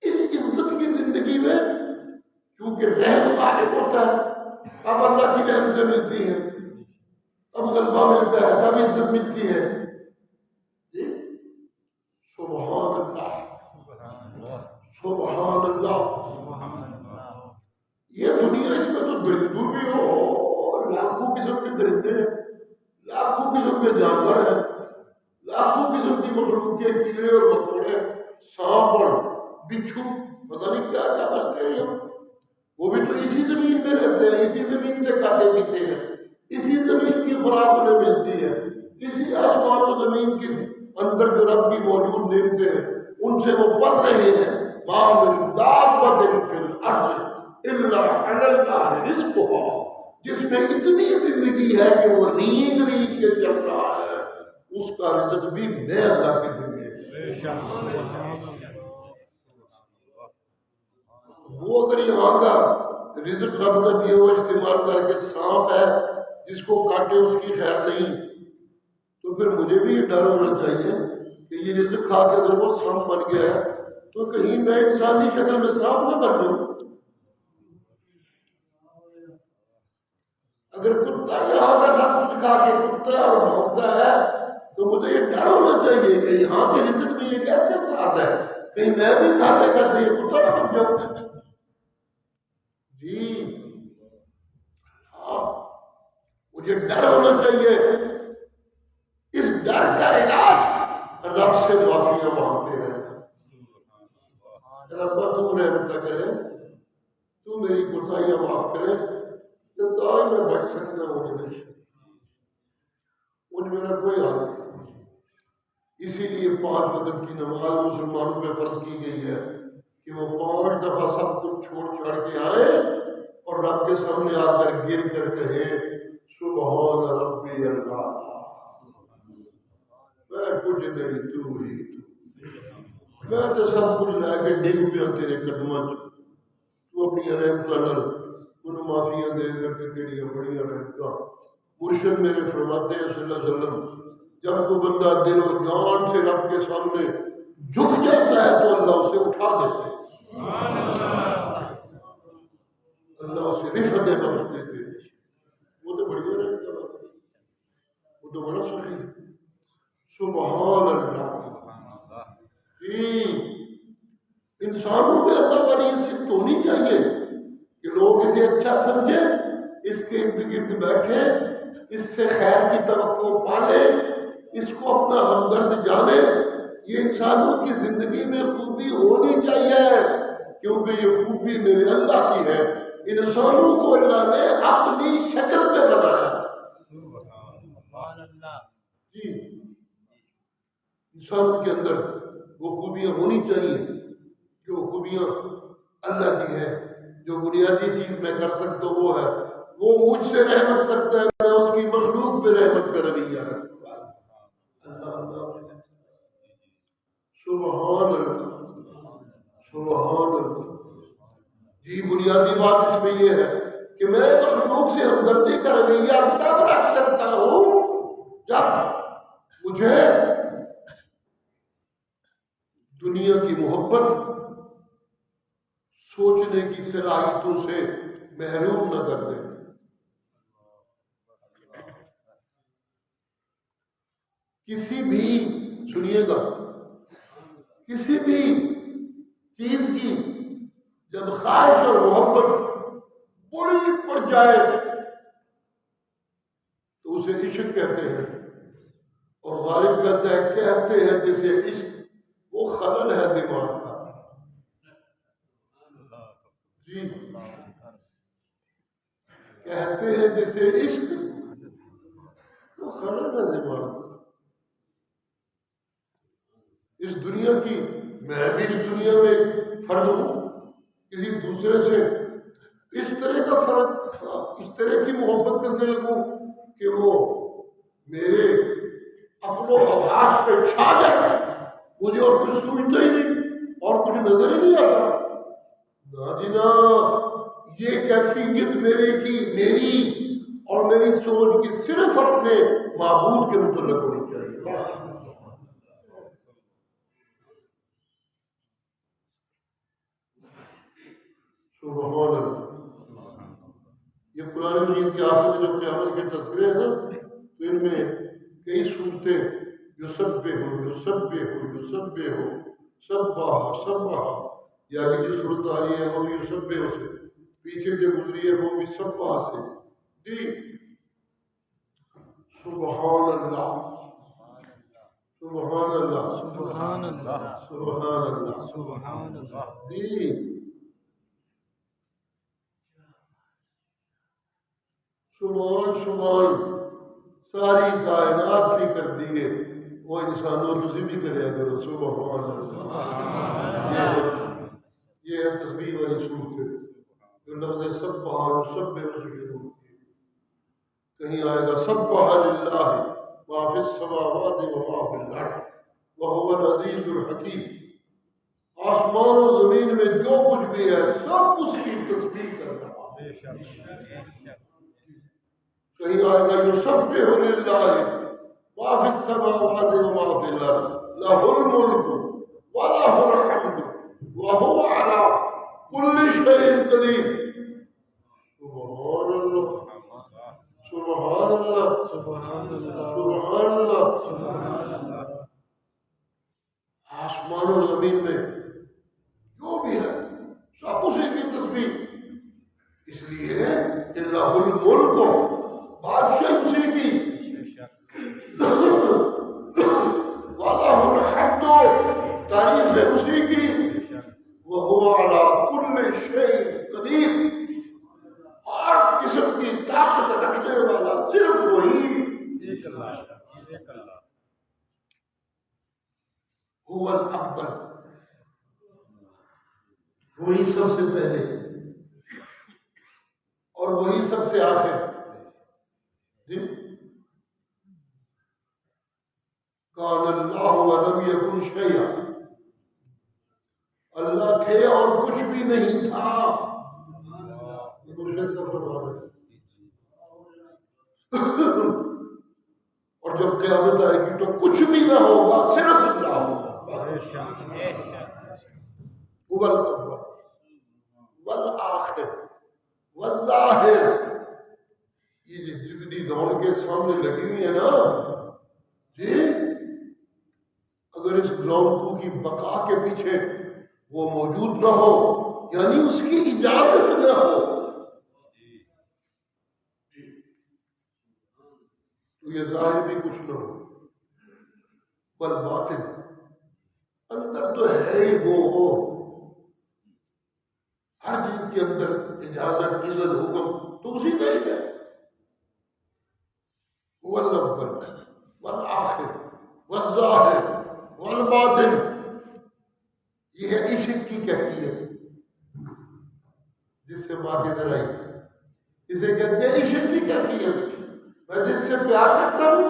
اس عزت کی زندگی میں کیونکہ رحم غالب ہوتا ہے، اب اللہ کی رحمتیں ملتی ہیں، اب غلبہ ملتا ہے، تب عزت ملتی ہے. سبحان اللہ. سبحان اللہ. یہ دنیا اس میں تو درندوں بھی ہو، لاکھوں قسم کے درندے ہیں، لاکھوں قسم کے جانور ہیں، لاکھوں قسم کی مخلوق کے کیڑے اور مکوڑے، سانپ اور بچھو، پتہ نہیں کیا کیا بستے ہیں. وہ بھی تو اسی زمین میں رہتے ہیں، اسی زمین سے کھاتے پیتے ہیں، اسی زمین کی خوراک انہیں ملتی ہے، اسی آسمان و زمین کے اندر جو رب کی موجود نعمتیں ہیں ان سے وہ پل رہے ہیں. مَا مِن دَابَّةٍ فِي الْأَرْضِ إِلَّا عَلَى اللَّهِ رِزْقُهَا، جس میں اتنی زندگی ہے کہ وہ نیند ریت کے چل رہا ہے، اس کا رزق بھی میں اللہ کے ذمہ ہے. وہ اگر یہاں کا رزق رب کا دیا ہوا استعمال کر کے سانپ ہے جس کو کاٹے اس کی خیر نہیں، تو پھر مجھے بھی یہ ڈر ہونا چاہیے کہ یہ رزق کھا کے اگر وہ سانپ بن گیا ہے تو کہیں میں انسانی شکل میں سانپ نہ بن جاؤں. اگر کتا یہاں کا سب کچھ کھا کے کتا اور بھونکتا ہے تو مجھے یہ ڈر ہونا چاہیے کہ یہاں کے رزق میں یہ کیسے ساتھ ہے، کہیں میں بھی کھاتے کرتے یہ کتا نہ بن جاؤں. جی ہاں، مجھے ڈر ہونا چاہیے. اس ڈر کا علاج رب سے معافیاں مانگتے رہنا. ربا تو رحمت کرے، تو میری کوتاہیاں معاف کرے تو تاج میں بچ سکتا ہوں. مجھ میرا کوئی حال نہیں. اسی لیے 5 وقت کی نماز مسلمانوں پہ فرض کی گئی ہے کہ وہ 5 دفعہ سب کچھ چھوڑ چھاڑ کے آئے اور رب کے سامنے آ کر گر کر کہے سبحان ربی اللہ، میں کچھ نہیں تو ہی تو، میں تو سب کچھ لے کے ڈگ پیا تیرے قدموں چ، تو اپنی رحمتاں نال ان معافیاں دے کر کے تیری بڑی رحمتاں. مرشد میرے فرماتے ہیں صلی اللہ علیہ وسلم جب کوئی بندہ دل و جان سے رب کے سامنے جھک جاتا ہے تو اللہ اسے اٹھا دیتے ہیں، اللہ اسے رفعتیں بخش دیتے ہیں. وہ تو بڑی رحمت ہے، وہ تو بڑا سخی ہے. سبحان اللہ. جی انسانوں میں اللہ والی یہ صفت ہونی چاہیے کہ لوگ اسے اچھا سمجھیں، اس کے ارد گرد بیٹھیں، اس سے خیر کی توقع پالیں، اس کو اپنا ہمدرد جانے. یہ انسانوں کی زندگی میں خوبی ہونی چاہیے کیونکہ یہ خوبی میرے اللہ کی ہے. انسانوں کو اللہ نے اپنی شکل پہ بنایا. جی انسانوں کے اندر وہ خوبیاں ہونی چاہیے جو خوبیاں اللہ کی ہیں. جو بنیادی چیز میں کر سکتا ہوں وہ ہے وہ مجھ سے رحمت کرتا ہے، میں اس کی مخلوق پہ رحمت کر رہی ہے. سبحان اللہ سبحان اللہ. جی بنیادی بات اس میں یہ ہے کہ میں مخلوق سے ہمدردی کا رویہ تب رکھ سکتا ہوں جب مجھے دنیا کی محبت سوچنے کی صلاحیتوں سے محروم نہ کر دے. کسی بھی سنیے گا کسی بھی چیز کی جب خواہش اور محبت بڑی پڑ جائے تو اسے عشق کہتے ہیں. اور غالب کہتا ہے کہتے ہیں جیسے عشق وہ خلل ہے دماغ کا. جی کہتے ہیں جیسے عشق وہ خلل ہے دماغ کا. اس دنیا کی میں بھی اس دنیا میں ایک فرد ہوں، کسی دوسرے سے اس طرح کا فرق اس طرح کی محبت کرنے لگوں کہ وہ میرے عقل و حواس پہ چھا جائے، مجھے اور کچھ سوچتا ہی نہیں اور کچھ نظر ہی نہیں آتا. نہ جی نہ، یہ کیفیت میری اور میری سوچ کی صرف اپنے معبود کے متعلق ہونی چاہیے. سبحان اللہ. یہ قرآن مجید کے آخر میں جو قیامت کے تذکرے ہیں نا تو ان میں کئی صورتیں یسبح سبح یا کہ جو صورت آ رہی ہے وہ بھی سبے سے، پیچھے جو گزری ہے وہ بھی سبا سے. جی سبحان اللہ سبحان اللہ سبحان اللہ سبحان اللہ. سبحان اللہ. جی سبحان سبحان ساری کائنات کی کر دیے، وہ انسانوں تسی بھی کریا کرو سبحان اللہ. یہ ہے تسبیح والی صورت ہے جو لفظ سبحان اور سب سے شروع ہوتی ہے. کہیں آئے گا سبح للہ ما فی السماوات و ما فی الارض وهو العزیز الحکیم. آسمان و زمین میں جو کچھ بھی ہے سب اس کی تسبیح کرنا. بے شک بے شک. کہیں آئے گا یسبح للہ ما فی السماوات و ما فی الارض لہ الملک و لہ الحمد وهو علی کل شیء قدیر. سبحان اللہ سبحان اللہ سبحان اللہ سبحان اللہ. سبحان اللہ. آسمان و زمین میں جو بھی ہے سب اسی کی تسبیح، اس لیے کہ لہ الملک بادشاہ اسی کی، بے شک وَلَهُ الْحَمْدُ تعریف ہے اسی کی، بے شک. وَهُوَ عَلَى كُلِّ شَيْءٍ قَدِيرٌ. ہر قسم کی طاقت رکھنے والا صرف وہی ایک اللہ ایک اللہ. هو الأفضل، وہی سب سے پہلے اور وہی سب سے آخر. جی کان اللہ ولم یکن شیئا، اللہ تھے اور کچھ بھی نہیں تھا. مرشد کا فرمان ہے. اور جب قیامت آئے گی تو کچھ بھی نہ ہوگا، صرف اللہ ہوگا. بے شک بے شک. هو الأول والآخر والظاہر. یہ جتنی دون کے سامنے لگی ہوئی ہے نا جی، اگر اس گراؤنڈ کی بقا کے پیچھے وہ موجود نہ ہو، یعنی اس کی اجازت نہ ہو، تو یہ ظاہر بھی کچھ نہ ہو، بل باطن اندر تو ہے ہی وہ. ہر چیز کے اندر اجازت اذن حکم تو اسی کا ہی ہے. والاول والآخر والظاہر والباطن. یہ ہے عشق کی کیفیت جس سے بات ادھر آئی. اسے کہتے ہیں عشق کی کیفیت. میں جس سے پیار کرتا ہوں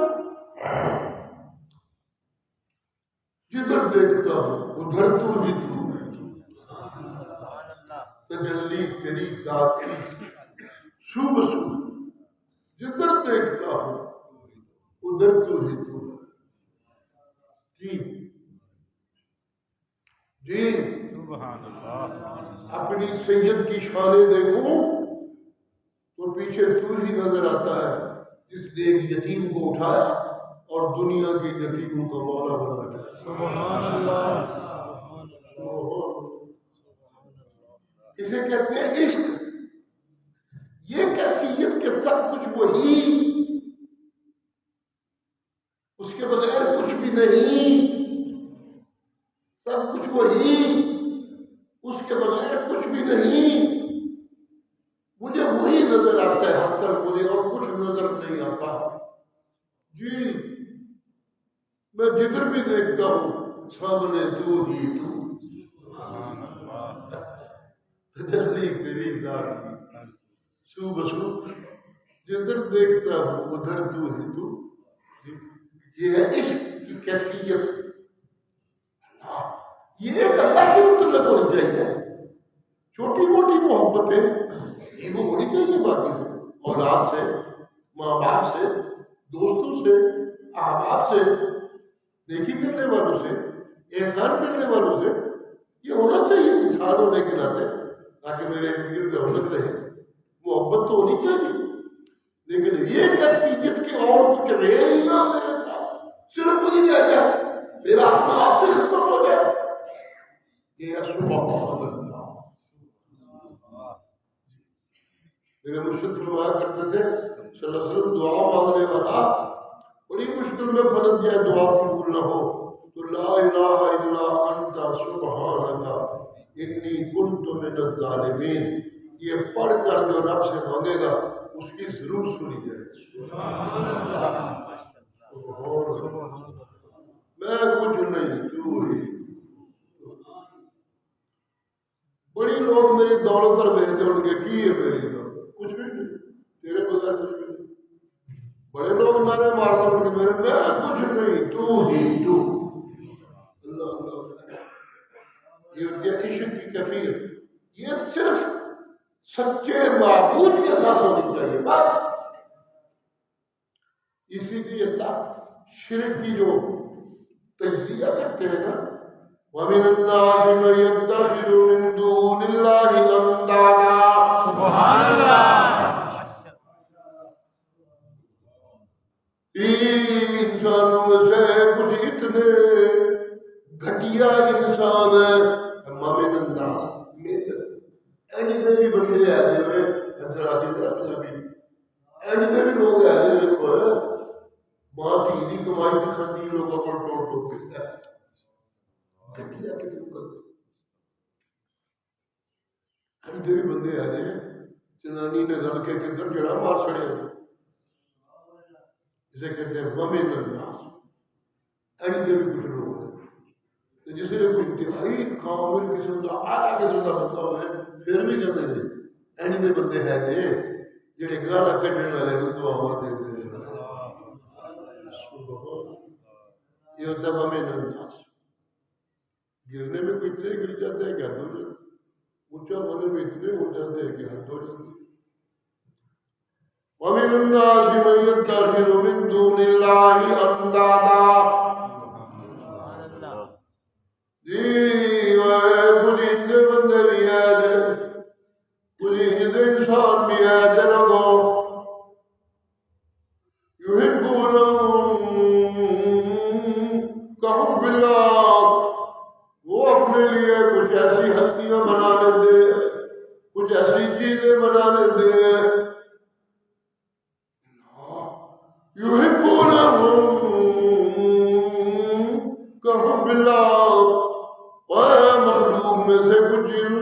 جدھر دیکھتا ہوں ادھر تو ہی تو ہے. تجلی تیری ذات کی شو بشو، جدھر دیکھتا ہوں ادھر تو ہی تو ہے. جی جی سبحان اللہ. اپنی سید کی شانیں دیکھوں تو پیچھے تو ہی نظر آتا ہے جس نے ایک یتیم کو اٹھایا اور دنیا کے یتیموں کا مولا بنا دیا. سبحان اللہ. اسے کہتے ہیں عشق. یہ کیفیت کہ سب کچھ وہی، اس کے بغیر کچھ بھی نہیں. سب کچھ وہی، اس کے بغیر کچھ بھی نہیں. مجھے وہی نظر آتا ہے حد تک، مجھے اور کچھ نظر نہیں آتا. جی میں جدھر بھی دیکھتا ہوں سامنے تو ہی تو. تجلی تیری ذات کی شو بشو، جدھر دیکھتا ہوں ادھر تو ہی تو. یہ ہے عشق کی کیفیت. یہ ایک اللہ کی متعلق ہونی چاہیے. چھوٹی موٹی محبتیں یہ وہ ہونی چاہیے باقی سے، اولاد سے، ماں باپ سے، دوستوں سے، احباب سے، نیکی کرنے والوں سے، احسان کرنے والوں سے. یہ ہونا چاہیے انسان ہونے کے ناطے، تاکہ میرے ارد گرد رونق رہے. محبت تو ہونی چاہیے، لیکن یہ کیفیت کہ اور کچھ رہے ہی نہ میرے پاس، صرف وہی رہ جائے، میرا اپنا آپ بھی ختم ہو جائے. یہ ہے سبحان اللہ۔ میرے مرشد فرمایا کرتے تھے صلی اللہ علیہ وسلم، دعا مانگنے والا بڑی مشکل میں پھنس جائے، دعا قبول نہ ہو تو لا الہ الا انت سبحانک انی کنت من الظالمین، یہ پڑھ کر جو رب سے مانگے گا اس کی ضرور سنی جائے گی۔ میں کچھ نہیں، تو ہی۔ بڑی لوگ میری دولت پر بھیجتے ان کے کی ہے میری دولت، کچھ بھی نہیں، تیرے بغیر کچھ بھی نہیں۔ بڑے لوگ میرے مارتے ان کے میرے، میں کچھ نہیں، تو ہی تو۔ اللہ اللہ، یہ عشق کی کیفیت یہ صرف سچے معبود کے ساتھ ہونی چاہیے بس۔ اسی لیے اللہ شرک کی جو تجزیہ کرتے ہیں نا، وَمِنَ النَّاسِ مَن يَتَّخِذُ مِن دُونِ اللَّهِ أَندَادًا، سبحان اللہ۔ انسانوں میں سے کچھ اتنے گھٹیا انسان ہیں، وَمِنَ النَّاسِ ایجنے بھی بندے ایسے ہوئے، ایجنے بھی لوگ ایسے دیکھو ہے، ماں دھی دی کمائی کی خندی لوگوں کو ٹوڑ ٹوڑ کے گھٹیا قسم کا ایجنے بھی بندے ایسے ہیں، جنانی نے رل کے کدھر جڑا مار چھڑے، اسے کہتے ہیں وَمِنَ النَّاسِ ایجنے بھی کچھ لوگ ہیں جس نے کوئی انتہائی کامل قسم کا اعلیٰ قسم کا بندہ ہوئے پھر بھی کہتے ہیں ایجنے بندے ہیں جڑے گالا کڈنے والے کو دعاواں دیتے ہیں۔ یہ ہوتا ہے وَمِنَ النَّاسِ، گرنے میں کوئی اتنے گر جاتے ہیں کہ حد ہو جاتی، اونچا ہونے میں اتنے ہو جاتے ہیں کہ حد ہو جاتی۔ وَمِنَ النَّاسِ مَن يَتَّخِذُ مِن دُونِ اللَّهِ أَندَادًا، جی کچھ ہندے بندے بھی ہے، کچھ ہندے انسان بھی ہے جنگو یحبونہم کحب اللہ، وہ اپنے لیے کچھ ایسی ہستیاں بنا لیتے ہیں، کچھ ایسی چیزیں بنا لیتے ہیں، یحبونہم کحب اللہ، مخلوق میں سے کچھ چیزیں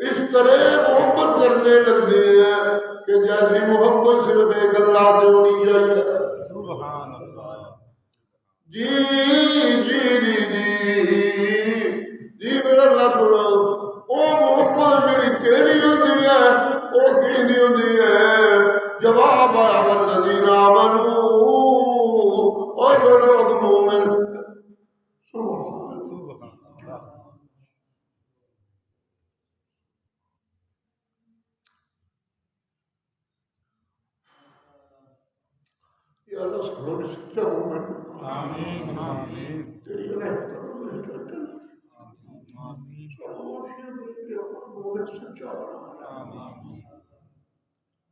اس طرح محبت کرنے لگتے ہیں کہ جیسی محبت صرف ایک اللہ سے ہونی چاہیے۔ سبحان اللہ۔ جی جی جی جی جی میرا اللہ سنو، وہ محبت جڑی تیری ہوتی ہے وہ کی ہوتی ہے، جواب آیا والذین آمنوا، اور جو لوگ مومن یا اللہ سنو نے سچا مومن آمین آمین تیری رحمت آمین مومن سچا بنا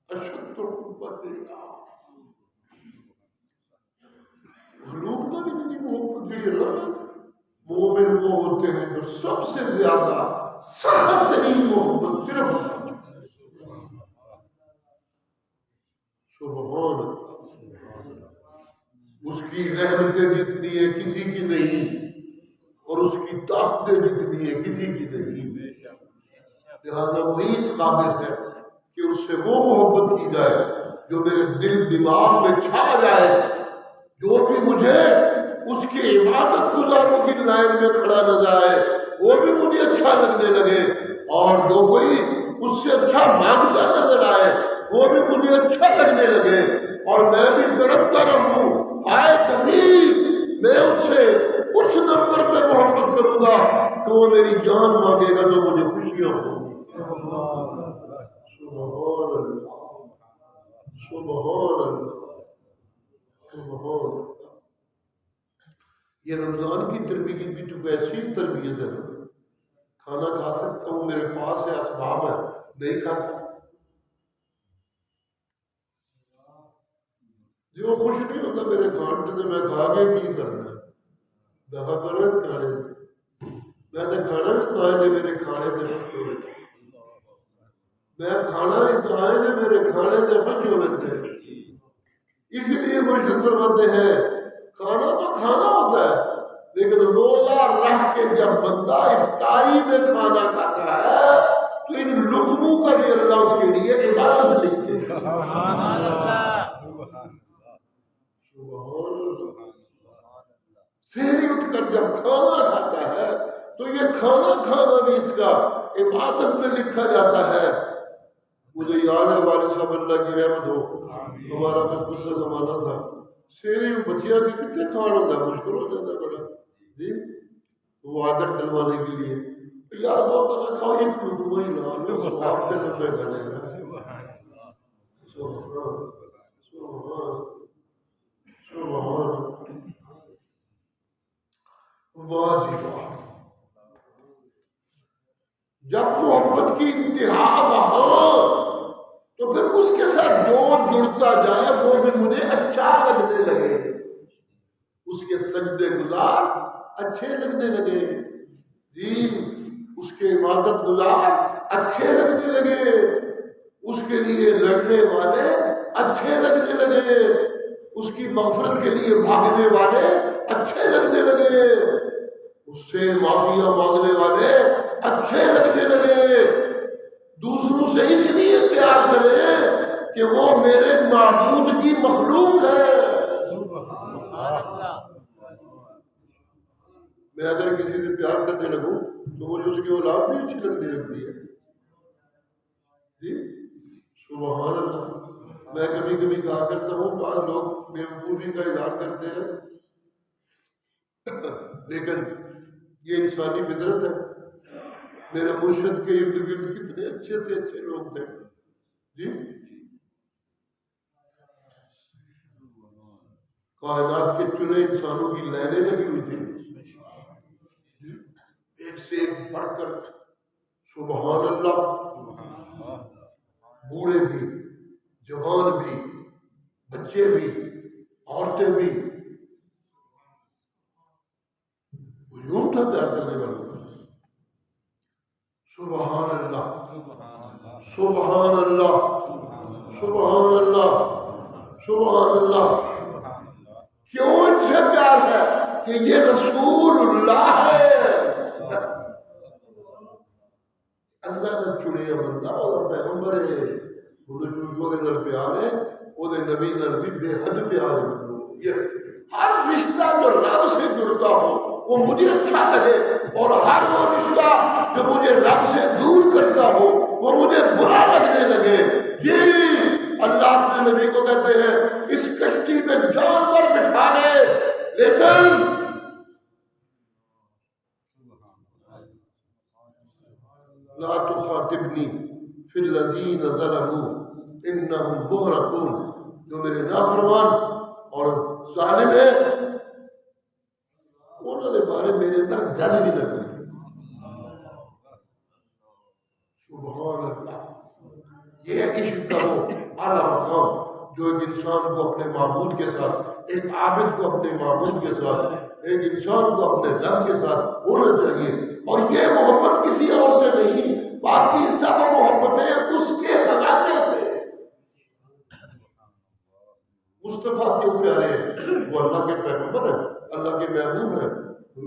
اشد محبت اللہ، مخلوق کا بھی نہیں محبت جڑی اللہ نے، مومن وہ ہوتے ہیں جو سب سے زیادہ سخت ترین محبت صرف اللہ۔ سبحان اللہ، اس کی رحمتیں جتنی ہے کسی کی نہیں، اور اس کی طاقتیں جتنی ہے کسی کی نہیں، لہذا وہی اس قابل ہے کہ اس سے وہ محبت کی جائے جو میرے دل دماغ میں چھا جائے، جو بھی مجھے اس کی عبادت گزاروں کی لائن میں کھڑا نظر آئے وہ بھی مجھے اچھا لگنے لگے، اور جو کوئی اس سے اچھا مانگتا نظر آئے وہ بھی مجھے اچھا لگنے لگے، اور میں بھی تڑپتا رہوں آئے کبھی میں اس سے اس نمبر پہ محبت کروں گا تو وہ میری جان مانگے گا تو مجھے خوشیاں ہوں گی۔ سبحان اللہ، سبحان اللہ، سبحان اللہ۔ یہ رمضان کی تربیت بھی تو ویسی تربیت ہے، کھانا کھا سکتا ہوں، میرے پاس ہے، اسباب ہے، نہیں کھاتا، جو خوش نہیں ہوتا میرے کھانے سے میں کھا کے کی کرنا، دفع کرو اس کھانے سے۔ میں تو کھانا بھی تو آئے میرے کھانے سے خوش ہوئے تھے، میں کھانا بھی تو آئے تھے میرے کھانے سے خوش ہوئے تھے۔ اس لیے مرشد فرماتے ہیں کھانا تو کھانا ہوتا ہے، لیکن روزہ رکھ کے جب بندہ افطاری میں کھانا کھاتا ہے تو ان لقموں کا بھی اللہ اس کے لیے عبادت لکھتے ہیں۔ سبحان اللہ، سحری اٹھ کر جب کھانا کھاتا ہے تو یہ کھانا کھانا بھی اس کا عبادت میں لکھا جاتا ہے۔ مجھے یاد ہے والد صاحب اللہ کی رحمت ہو، ہمارا بچپن کا زمانہ تھا، سحری میں بچیا کے کتنے کھان ہوتا ہے، مشکل ہو جاتا ہے بڑا جی، وہ عادت ڈلوانے کے لیے یار بہت طرح کھاؤ، ایک لقمہ ہی لا آپ کے نفع کرے گا۔ واہ جی واہ، جب محبت کی انتہا وہاں تو پھر اس کے ساتھ جو جڑتا جائے وہ بھی مجھے اچھا لگنے لگے، اس کے سجدے گزار اچھے لگنے لگے جی، اس کے عبادت گزار اچھے لگنے لگے، اس کے لیے لڑنے والے اچھے لگنے لگے، اس کی مغفرت کے لیے بھاگنے والے اچھے لگنے لگے، اس سے معافیاں مانگنے والے اچھے لگنے لگے۔ دوسروں سے اس لیے پیار کرے کہ وہ میرے معبود کی مخلوق ہے۔ میں اگر کسی سے پیار کرنے لگوں تو مجھے اس کی اولاد بھی اچھی لگنے لگتی ہے جی، سبحان اللہ۔ میں کبھی کبھی کہا کرتا ہوں بعض لوگ بیوقوفی کا اظہار کرتے ہیں، لیکن یہ انسانی فطرت ہے۔ میرے مرشد کے ارد گرد کتنے اچھے سے اچھے لوگ تھے جی، کائنات کے چنے انسانوں کی لائنیں لگی ہوئی تھی، ایک سے ایک بڑھ کر، سبحان اللہ، بوڑھے بھی، جوان بھی، بچے بھی، عورتیں بھی، یوں تھا پیار کرنے والا۔ سبحان اللہ، سبحان اللہ، سبحان اللہ، سبحان اللہ۔ کیوں ان سے پیار ہے کہ یہ رسول اللہ ہے، اللہ کا چنیا بندہ اور پیغمبر ہے، وہ پیار ہے، وہ نبی نبی بے حد پیار ہے۔ یہ ہر رشتہ جو رب سے جڑتا ہو وہ مجھے اچھا لگے، اور ہر وہ رشتہ جو مجھے رب سے دور کرتا ہو وہ مجھے برا لگنے لگے جی۔ اللہ اپنے نبی کو کہتے ہیں اس کشتی میں جانور بٹھا لے، لیکن لا تخاطبنی فی الذین ظلموا انہم مغرقون، جو میرے نافرمان اور ظالم ہیں انہوں نے بارے میرے اندر گل بھی نہ کری۔ سبحان اللہ، یہ عشق کا وہ اعلیٰ مقام جو ایک انسان کو اپنے معبود کے ساتھ، ایک عابد کو اپنے معبود کے ساتھ، ایک انسان کو اپنے رب کے ساتھ ہونا چاہیے، اور یہ محبت کسی اور سے نہیں، باقی سب محبتیں اس کے حوالے سے۔ مصطفیٰ کیوں پیارے ہیں؟ وہ اللہ کے پیغمبر ہیں، اللہ کے محبوب ہیں،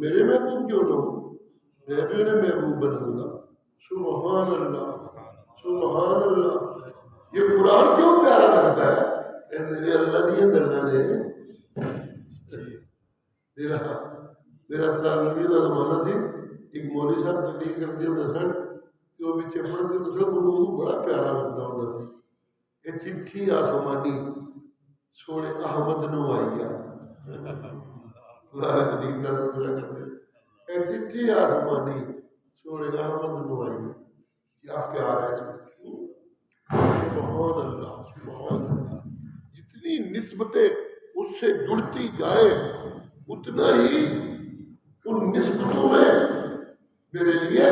میرے محبوب کیوں نہ ہو؟ میں بھی انہیں محبوب بناؤں گا۔ سبحان اللہ، سبحان اللہ۔ یہ قرآن کیوں پیارا لگتا ہے؟ اے میرے اللہ کی گلاں نے میرا تعلقی کا زمانہ سی، ایک مولوی صاحب تقریر کرتے ہوتے سن کہ وہ پیچھے پڑھتے تو سن، انہوں بڑا پیارا لگتا ہوتا سی، یہ چٹھی آسمانی سونے احمد نو آئی ہے، اللہ جدید کا تذکرہ کرتے ہیں، اے چٹھی آسمانی سونے احمد نو آئی ہے، کیا پیار ہے اس میں۔ سبحان اللہ، سبحان اللہ۔ جتنی نسبتیں اس سے جڑتی جائے اتنا ہی ان نسبتوں میں میرے لیے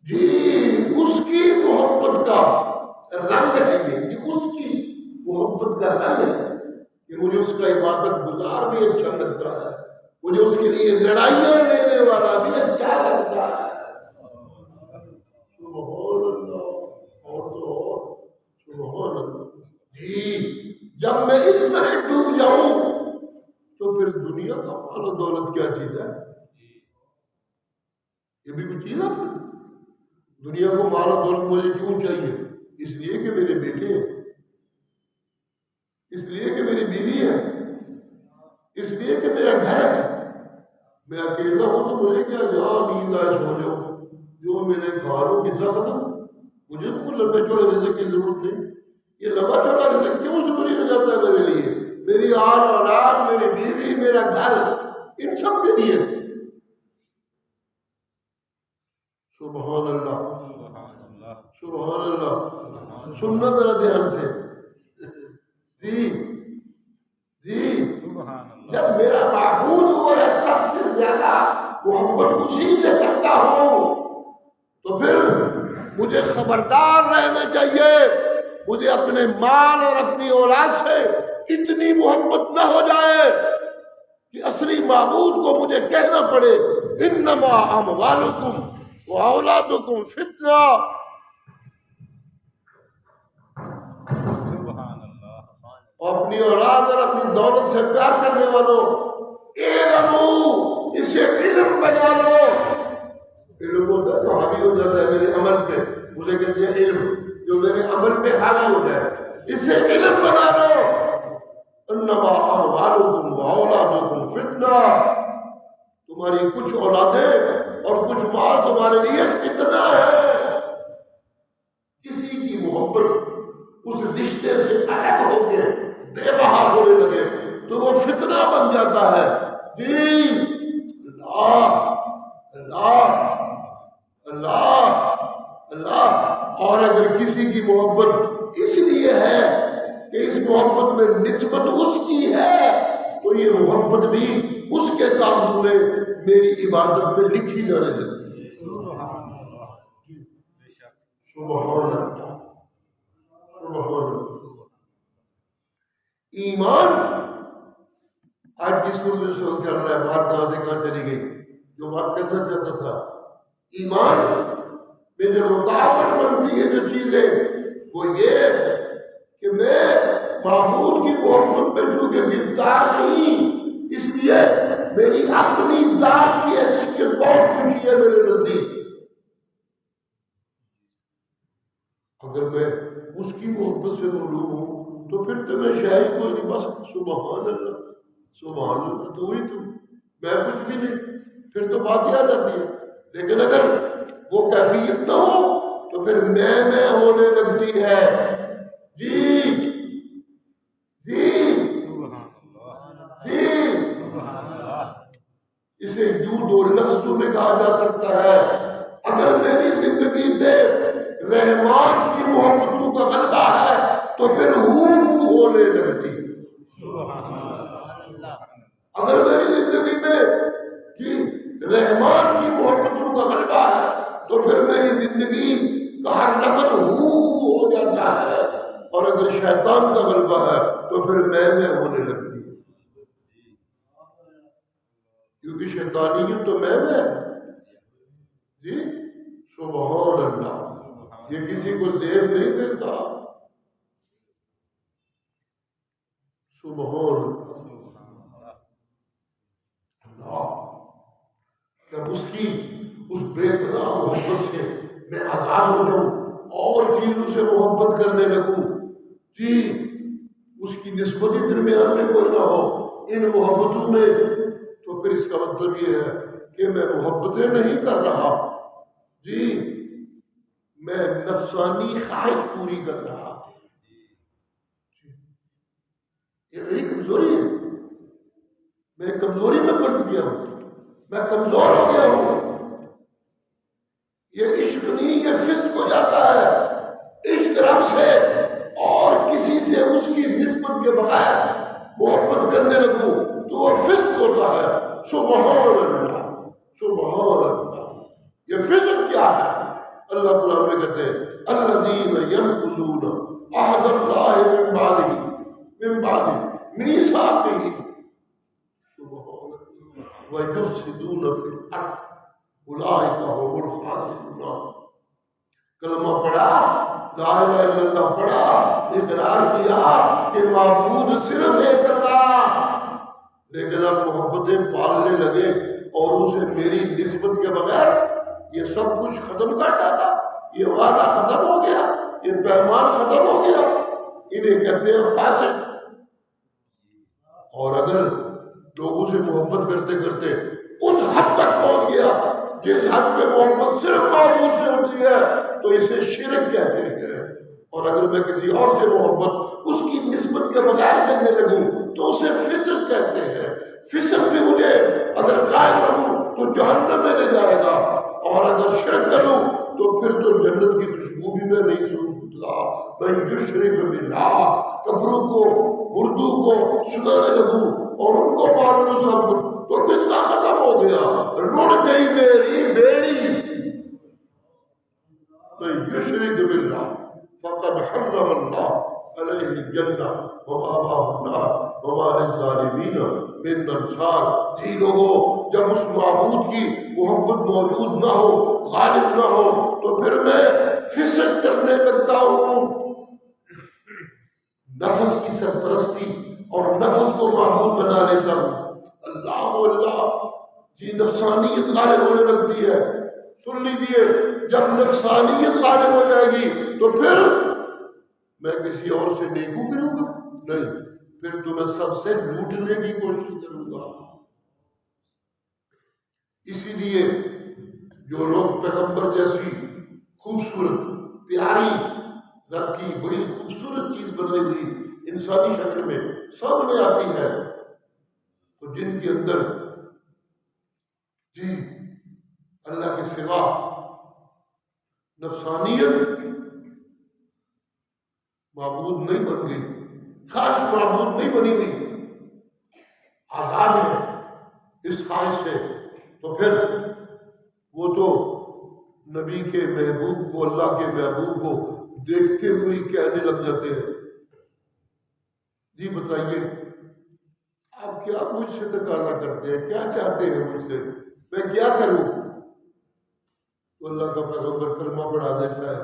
جی اس کی محبت کا رنگ ہے، یہ اس کی محبت کا رنگ ہے کہ مجھے اس کا عبادت گزار بھی اچھا لگتا ہے، مجھے اس کے لیے لڑائیاں لینے والا بھی اچھا اچھا لگتا ہے. سبحان اللہ. اور تو اور سبحان اللہ. جی جب میں اس طرح ڈوب جاؤں تو پھر دنیا کا مال و دولت کیا چیز ہے؟ یہ بھی کچھ چیز ہے. دنیا کو مال و دولت مجھے کیوں چاہیے؟ اس لیے کہ میرے بیٹے ہیں، اس لیے کہ میری بیوی ہے، اس لیے کہ میرا گھر ہے. میں اکیلا ہوں تو مجھے کیا جہاں نیند آئے سو جاؤ، جو میرے کھالو قصہ ختم. مجھے تو کوئی لمبے چوڑے رزق کی ضرورت نہیں. یہ لمبا چوڑا رزق کیوں ضروری ہو جاتا ہے میرے لیے؟ میری آل اولاد، میری بیوی، میرا گھر، ان سب کے لیے. سبحان اللہ. سبحان اللہ. سننا ذرا دھیان سے. جی جی جب میرا معبود وہ ہے سب سے زیادہ محبت اسی سے کرتا ہوں تو پھر مجھے خبردار رہنا چاہیے. مجھے اپنے مال اور اپنی اولاد سے اتنی محبت نہ ہو جائے کہ اصلی معبود کو مجھے کہنا پڑے انما اموالکم واولادکم فتنہ. اپنی اولاد اور اپنی دولت سے پیار کرنے والوں علمو، اسے علم بنا لو. علم ہوتا ہے تو حاوی ہو جاتا ہے میرے عمل پہ، اسے کہتے ہیں علم، جو میرے عمل پہ حاوی ہو جائے. اسے علم بنا لو. انما اموالکم واولادکم فتنہ. تمہاری کچھ اولادیں اور کچھ مال تمہارے لیے فتنہ ہے. کسی کی محبت اس رشتے سے الگ ہو کے بے بہا ہونے لگے تو وہ فتنہ بن جاتا ہے. جی اللہ اللہ اللہ اللہ. اور اگر کسی کی محبت اس لیے ہے کہ اس محبت میں نسبت اس کی ہے تو یہ محبت بھی اس کے کاغذوں میں میری عبادت میں لکھی جانے لگتی ہے. سبحان اللہ. سبحان اللہ. ایمان آج کی اسکول میں شوق چل رہا ہے. بات کہاں سے کہاں چلی گئی؟ جو بات کرنا چاہتا تھا، ایمان میں جو رکاوٹ بنتی ہے جو چیزیں، وہ یہ کہ میں معبود کی محبت میں چونکہ گرفتار نہیں، اس لیے میری اپنی ذات کی حیثیت بہت خوشی ہے میرے نزدیک. اگر میں اس کی محبت سے معلوم ہوں تو پھر تو میں شاید کوئی نہیں. بس سبحان اللہ سبحان اللہ، تو ہی تو میں کچھ بھی نہیں، پھر تو بات ہی آ جاتی ہے. لیکن اگر وہ کیفیت نہ ہو تو پھر میں ہونے لگتی ہے. جی جی جی. اسے یوں دو لفظوں میں کہا جا سکتا ہے، اگر میری زندگی میں رحمان کی محبتوں کا غلبہ ہے تو پھر ہونے لگتی. اگر میری زندگی میں جی رحمان کی محبتوں کا غلبہ ہے تو پھر میری زندگی کا ہر لفظ ہو جاتا ہے. اور اگر شیطان کا غلبہ ہے تو پھر میں ہونے لگتی ہے، کیونکہ شیطانیت تو میں ہے. جی سبحان اللہ. یہ کسی کو زیب نہیں دیتا. سبحان اللہ. جب اس کی اس بے پناہ محبت سے میں آزاد ہو جاؤں اور چیزوں سے محبت کرنے لگوں، جی اس کی نسبت درمیان میں کوئی نہ ہو ان محبتوں میں، تو پھر اس کا مطلب یہ ہے کہ میں محبتیں نہیں کر رہا، جی میں نفسانی خواہش پوری کر رہا. یہ میری کمزوری ہے. میں کمزوری میں پڑ گیا ہوں، میں کمزور ہو گیا ہوں. یہ عشق نہیں، یہ فسق ہو جاتا ہے. عشق رب سے اور کسی سے اس کی نسبت کے بغیر محبت کرنے لگوں تو وہ فسق ہوتا ہے. سبحان اللہ سبحان اللہ. یہ فسق کیا ہے؟ اللہ قرآن میں کہتے ہیں الذین ینقضون عہد اللہ من بعد میثاقہ ویفسدون فی الارض اولئک هم الخاسرون۔ کلمہ پڑھا، لا الہ الا اللہ پڑھا، اقرار کیا کہ معبود صرف ایک اللہ، لیکن اب محبتیں پالنے لگے اور اسے میری نسبت کے بغیر یہ سب کچھ ختم کر ڈالا، یہ وعدہ ختم ہو گیا، یہ پیمان ختم ہو گیا، انہیں کہتے ہیں فاسق۔ اور اگر لوگوں سے محبت کرتے کرتے اس حد تک پہنچ گیا جس حد میں محبت صرف معبود سے ہوتی ہے تو اسے شرک کہتے ہیں، اور اگر میں کسی اور سے محبت اس کی نسبت کے بغیر کرنے لگوں تو اسے فسق کہتے ہیں۔ فسق بھی مجھے اگر قائم رہوں تو جہنم میں لے جائے گا، اور اگر شرک کروں تو پھر تو جنت کی خوشبو بھی میں نہیں سن سکتا۔ میں یشرک باللہ، قبروں کو اردو کو سنانے لگوں اور ان کو مان لوں سب تو قصہ ختم ہو گیا، رڑ گئی میری بیڑی۔ میں یشرک باللہ فقد حرم اللہ علیہ الجنہ ومأواہ النار وما للظالمین من انصار۔ جی لوگوں، جب اس معبود کی محبت موجود نہ ہو، غالب نہ ہو، تو پھر میں فسق کرنے لگتا ہوں۔ نفس کی سرپرستی اور نفس کو معبود بنا لیتا ہوں۔ اللہ جی نفسانیت غالب ہونے لگتی ہے۔ سن لیجیے، جب نفسانیت غالب ہو جائے گی تو پھر میں کسی اور سے نیکو کروں گا نہیں، پھر تو میں سب سے لوٹنے کی کوشش کروں گا۔ اسی لیے جو لوگ پیغمبر جیسی خوبصورت پیاری رب کی بڑی خوبصورت چیز بنائی ہوئی انسانی شکل میں سامنے آتی ہے، تو جن کے اندر جی اللہ کے سوا نفسانیت معبود نہیں بن گئی، خاص معبود نہیں بنی ہوئی، آزاد ہے اس خواہش سے، تو پھر وہ تو نبی کے محبوب کو، اللہ کے محبوب کو دیکھتے ہوئے کہنے لگ جاتے ہیں، جی بتائیے آپ کیا مجھ سے تقاضا کرتے ہیں، کیا چاہتے ہیں مجھ سے، میں کیا کروں؟ تو اللہ کا پیغمبر کلمہ پڑھا دیتا ہے۔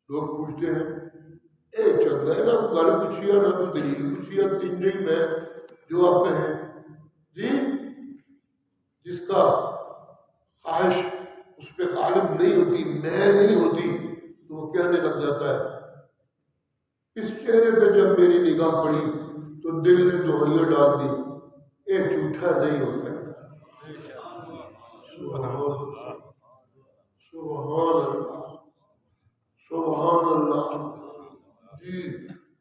لوگ پوچھتے ہیں اے چنگا ہے نہ گل پوچھیا نہ کوئی دلیل پوچھیا، تین نہیں میں جو آپ کہیں جی، جس کا خواہش اس پہ غالب نہیں ہوتی، میں نہیں ہوتی، تو وہ کہنے لگ جاتا ہے اس چہرے پہ جب میری نگاہ پڑی تو دل نے دہائیاں ڈال دی، اے جھوٹا نہیں ہو سکتا۔ سبحان اللہ، سبحان اللہ۔ جی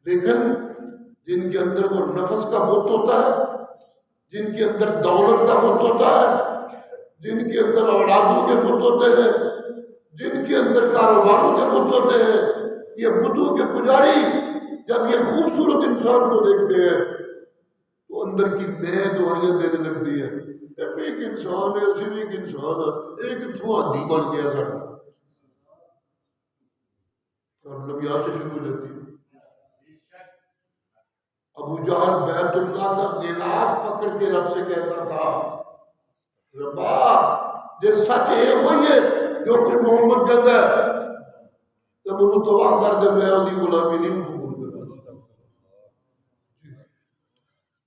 لیکن جن کے اندر وہ نفس کا بت ہوتا ہے، جن کے اندر دولت کا بت ہوتا ہے، جن کے اندر اولادوں کے بت ہوتے ہیں، جن کے اندر کاروباروں کے بت ہوتے ہیں، یہ بتوں کے پجاری جب یہ خوبصورت انسان کو دیکھتے ہیں تو اندر کی میں دعائیاں دینے لگتی ہے، ایک انسان ہے، صرف ایک انسان ہے، ایک تھو آدھی بن گیا سر۔ پرابلم یہاں سے شروع ہو جاتی ہے۔ ابو جہل بیت اللہ کا غلاف پکڑ کے رب سے کہتا تھا، ربا یہ سچ ہے ہوئی ہے جو کہ محمد کہتا ہے تو انہوں تباہ کر دے، میں علی غلامی نہیں قبول کرتا۔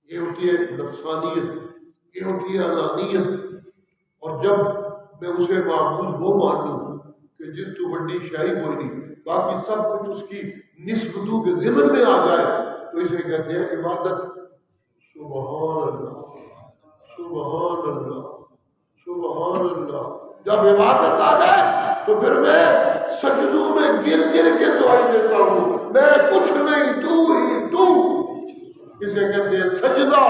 یہ ہوتی ہے نفسانیت، یہ ہوتی ہے انانیت۔ اور جب میں اسے معبود وہ مان لوں کہ جس تو بڑی شاہی کوئی نہیں، باقی سب کچھ اس کی نسبتوں کے ضمن میں آ جائے، تو اسے کہتے ہیں عبادت۔ سبحان اللہ، سبحان اللہ، سبحان اللہ۔ جب عبادت آ جائے تو پھر میں سجدوں میں گر گر کے دعائی دیتا ہوں، میں کچھ نہیں، تو ہی تو۔ اسے کہتے ہیں سجدہ۔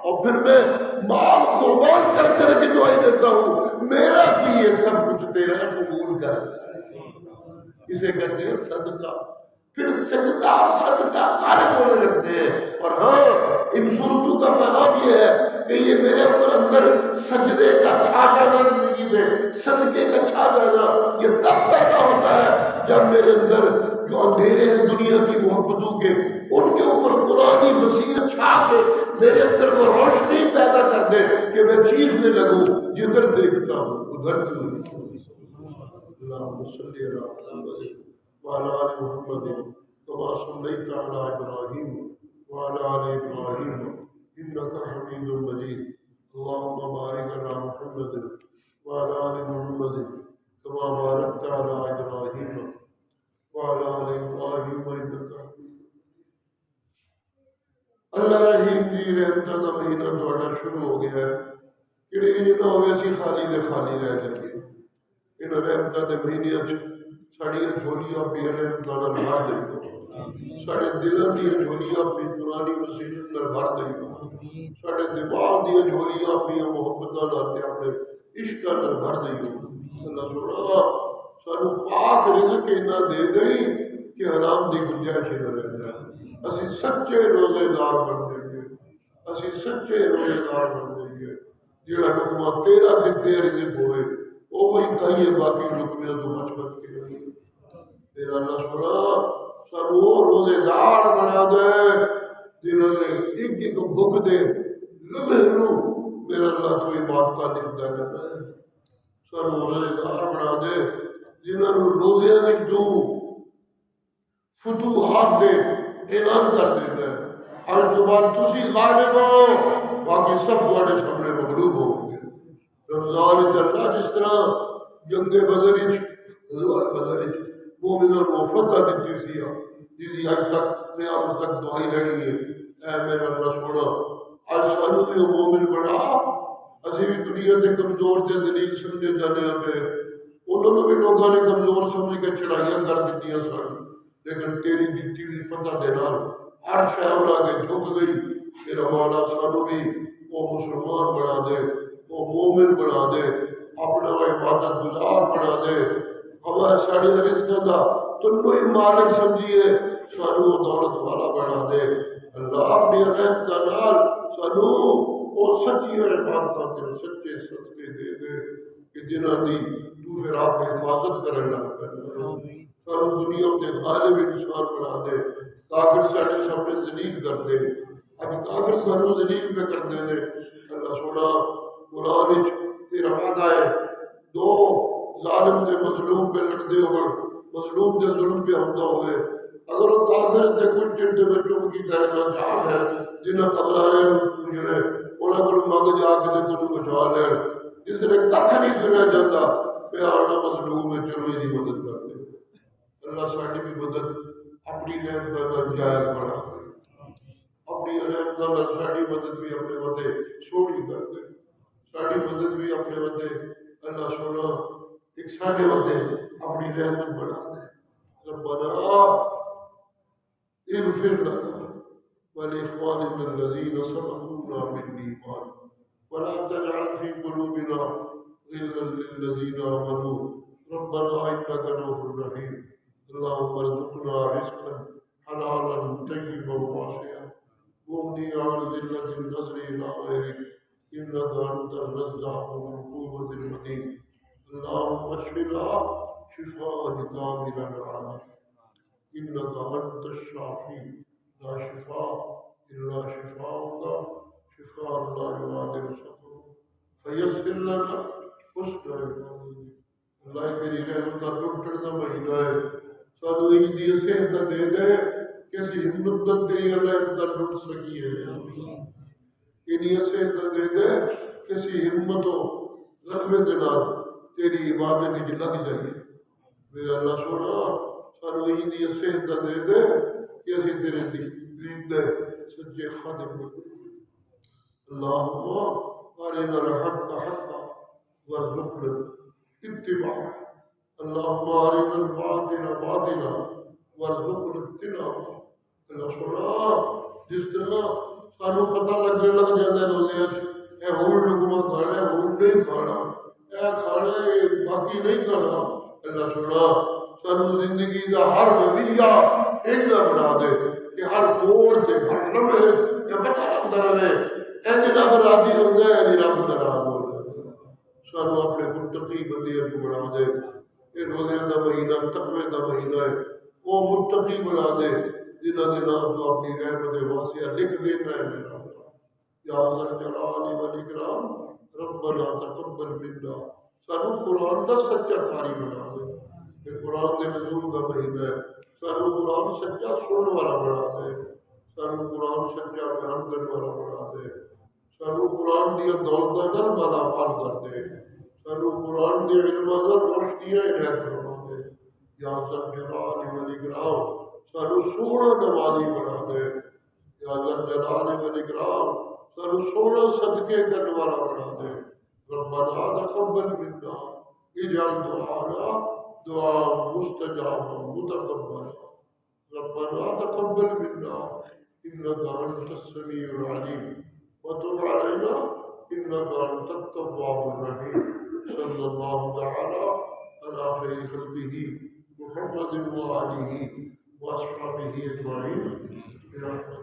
اور پھر میں مال قربان کر کر کے دعائی دیتا ہوں، میرا کی یہ سب کچھ تیرا قبول کر۔ اسے کہتے ہیں صدقہ۔ پھر سجدہ اور صدقہ غالب ہونے لگتے ہیں۔ اور ہاں، ان صورتوں کا پیغام یہ ہے کہ یہ میرے اوپر اندر سجدے کا چھا جانا زندگی میں، صدقے کا چھا جانا، یہ تب پیدا ہوتا ہے جب میرے اندر جو اندھیرے ہیں دنیا کی محبتوں کے ان کے اوپر قرآنی بصیرت چھا کے میرے اندر وہ روشنی پیدا کر دے کہ میں چیخنے لگوں، جدھر دیکھتا ہوں ادھر کیوں نہیں۔ اللہم صلی علی محمد وعلی آل محمد کما صلیت علی ابراہیم وعلی آل ابراہیم انک حمید مجید۔ اللہم بارک علی محمد وعلی آل محمد کما بارکت علی ابراہیم وعلی آل ابراہیم انک حمید۔ اللہ رحیم دی رحمتاں دا مہینہ تہاڈا شروع ہو گیا ہے، کہ یہ نہ ہوئے اسی خالی دے خالی رہ جائیے۔ ان رحمتاں دے مہینے ساڑیاں جھولیاں بھی رحمتاں نال بھر دئیو، ساڑے دلاں دیاں جھولیاں بھی قرآنی بصیرت نال بھر دئیو، ساڑے دماغ دیاں جھولیاں بھی محبتاں نال تے اپنے عشقاں نال بھر دئیو۔ اللہ سونا سانو پاک رزق اینا دے دئی کہ حرام دی گنجائش نہ رہ جائے۔ اسی سچے روزے دار بن جائیے، اسی سچے روزے دار بن جائیے، جڑا لقمہ تیرا دتے رزق ہوئے وہی کھائیے، باقی لقمیاں تو بچ بچ کے رہیے۔ میرا اللہ سنا سانو وہ روزے دار بنا دے جنہوں نے ایک ایک بھوک دے لمحے نو میرا اللہ تو عبادتاں لکھدا رہنا ہے۔ سانو روزے دار بنا دے جنہوں نے روزے میں تو فتوحات دے اعلان کر دیتا ہے، آج تو بعد تسی غالب ہو، باقی سب تواڈے سامنے مغلوب ہو گے۔ رمضان اللہ جس طرح جنگ بدر بدر مومنوں کو فتح دیتی سی، جی اج تک قیامت تک دعائی رہنی ہے۔ اے میرا اللہ سونا اج سانو بھی مومن بنا، اسی بھی دنیا کے کمزور تے ذلیل سمجھے جانے پہ، انہوں نے بھی لوگوں نے کمزور سمجھ کے چڑھائیاں کر دیتی سن، لیکن تیری دیتی ہوئی فتح دے نال ہر شے آگے جھک گئی۔ میرا مولا سانو بھی وہ مسلمان بنا دے، وہ مومن بنا دے، اپنا عبادت گزار بنا دے، ہمارے ساڑے رزق دا تنو ہی مالک سمجھیے، سانو وہ دولت والا بنا دے۔ اللہ اپنی رحمت نال سانو وہ سچی عبادتاں تے سچے صدقے دے دے کہ جنہاں دی تو پھر آپ حفاظت کرنے لگ پہنا۔ سانو دنیا کے غالب انسان بنا دے، کافر ساڑے سامنے ذلیل کر دے، اب کافر سانو ذلیل پہ کر دے دے۔ اللہ سونا قرآن تیرا وعدہ ہے، دو ظالم دے مظلوم پہ لڑتے ہوئے، مظلوم دے ظلم پہ ہوتا ہوئے، اگر وہ کافر دے کچھ چنتے بچوں کی طرح جاف ہے جنہیں قبرانے پوچھنے انہیں پر مانگ جا کے دے تنوں بچا لے، جس نے کتھ نہیں سنیا جاتا پیارنا مظلوم ہے، چلو یہ مدد کر دے۔ اللہ ساڑی بھی مدد اپنی رحمت پر جائز بڑھا دے، اپنی رحمت پر ساڑی مدد بھی اپنے وطے سوڑی کر دے، ساڑی مدد بھی اپنے وطے اللہ سونا ایک ساڑے وطے اپنی رحمت بڑھا دے۔ ربنا اغفر لنا ولإخواننا الذين سبقونا بالإيمان ولا تجعل في قلوبنا غلا للذين آمنوا ربنا إنك رؤوف رحيم۔ اللهم ارزقنا رزقا حلالا طيبا واسعا مغنيا عن ذلة النظر إلى غيرك إنك أنت الرزاق ذو القوة المتين۔ اللهم اشفنا شفاء كاملا عاجلا إنك أنت الشافي لا شفاء إلا شفاؤك شفاء لا يغادر سقما فيسر لنا حسن عبادتك۔ اللہ تیری رحمت کا ٹوٹن کا مہینہ ہے، سانو ان دی صحت دے دے کہ اسی ہمت نال تیری رحمت کا ٹوٹ سکیے، انہی صحت دے دے کہ اسی ہمت و غلبے دے نال تیری عبادت وچ لگ جائیے۔ میرا اللہ سونا سانو ان دی صحت دے دے کہ اسی تیرے دین دے سچے خادم بنیں۔ اللہم ارنا الحق حقا وارزقنا اتباعه، اللہم ارنا الباطل باطلا وارزقنا اجتنابه۔ اللہ سونا جس طرح سانو پتہ لگ جاتا ہے روزے اے ہن لقمہ کھانا ہے، ہن نہیں کھانا، اے کھانا ہے باقی نہیں کھانا۔ اللہ سونا سانو زندگی کا ہر رویہ ایسا بنا دے کہ ہر موڑ سے ہر لمحے یہ پتہ لگتا رہے اے رب راضی ہوتا ہے، اے رب ناراض ہو جاتا ہے۔ سانو اپنے متقی بندے کو بنا دے، یہ روزے کا مہینہ تقوی کا مہینہ ہے، وہ متقی بنا دے جنہاں دے نام تو اپنی رحمت واسعہ لکھ دیتا ہے میرا اللہ یا ذا الجلال والاکرام ربنا تقبل منا سانو قرآن کا سچا قاری بنا دے کہ قرآن کے نزول کا مہینہ ہے سانو قرآن سچا سننے والا بنا دے سانو قرآن سچا بیان کرنے والا بنا دے سانو قرآن دیا دولتاں نال مالا مال کر دے سانو قرآن دے علماں نال روشنیاں عنایت فرما دے یا ذا الجلال والاکرام سانو سونا نمازی بنا دے یا ذا الجلال والاکرام سانو سونا صدقے کرنے والا بنا دے ربنا تقبل منا اجعل دعانا دعاء مستجابا متقبلا ربنا تقبل منا انك انت السميع العليم وتب علينا انك انت التواب الرحيم صلى الله تعالى على خير خلقه محمد وآله واصحابه اجمعين برحمتك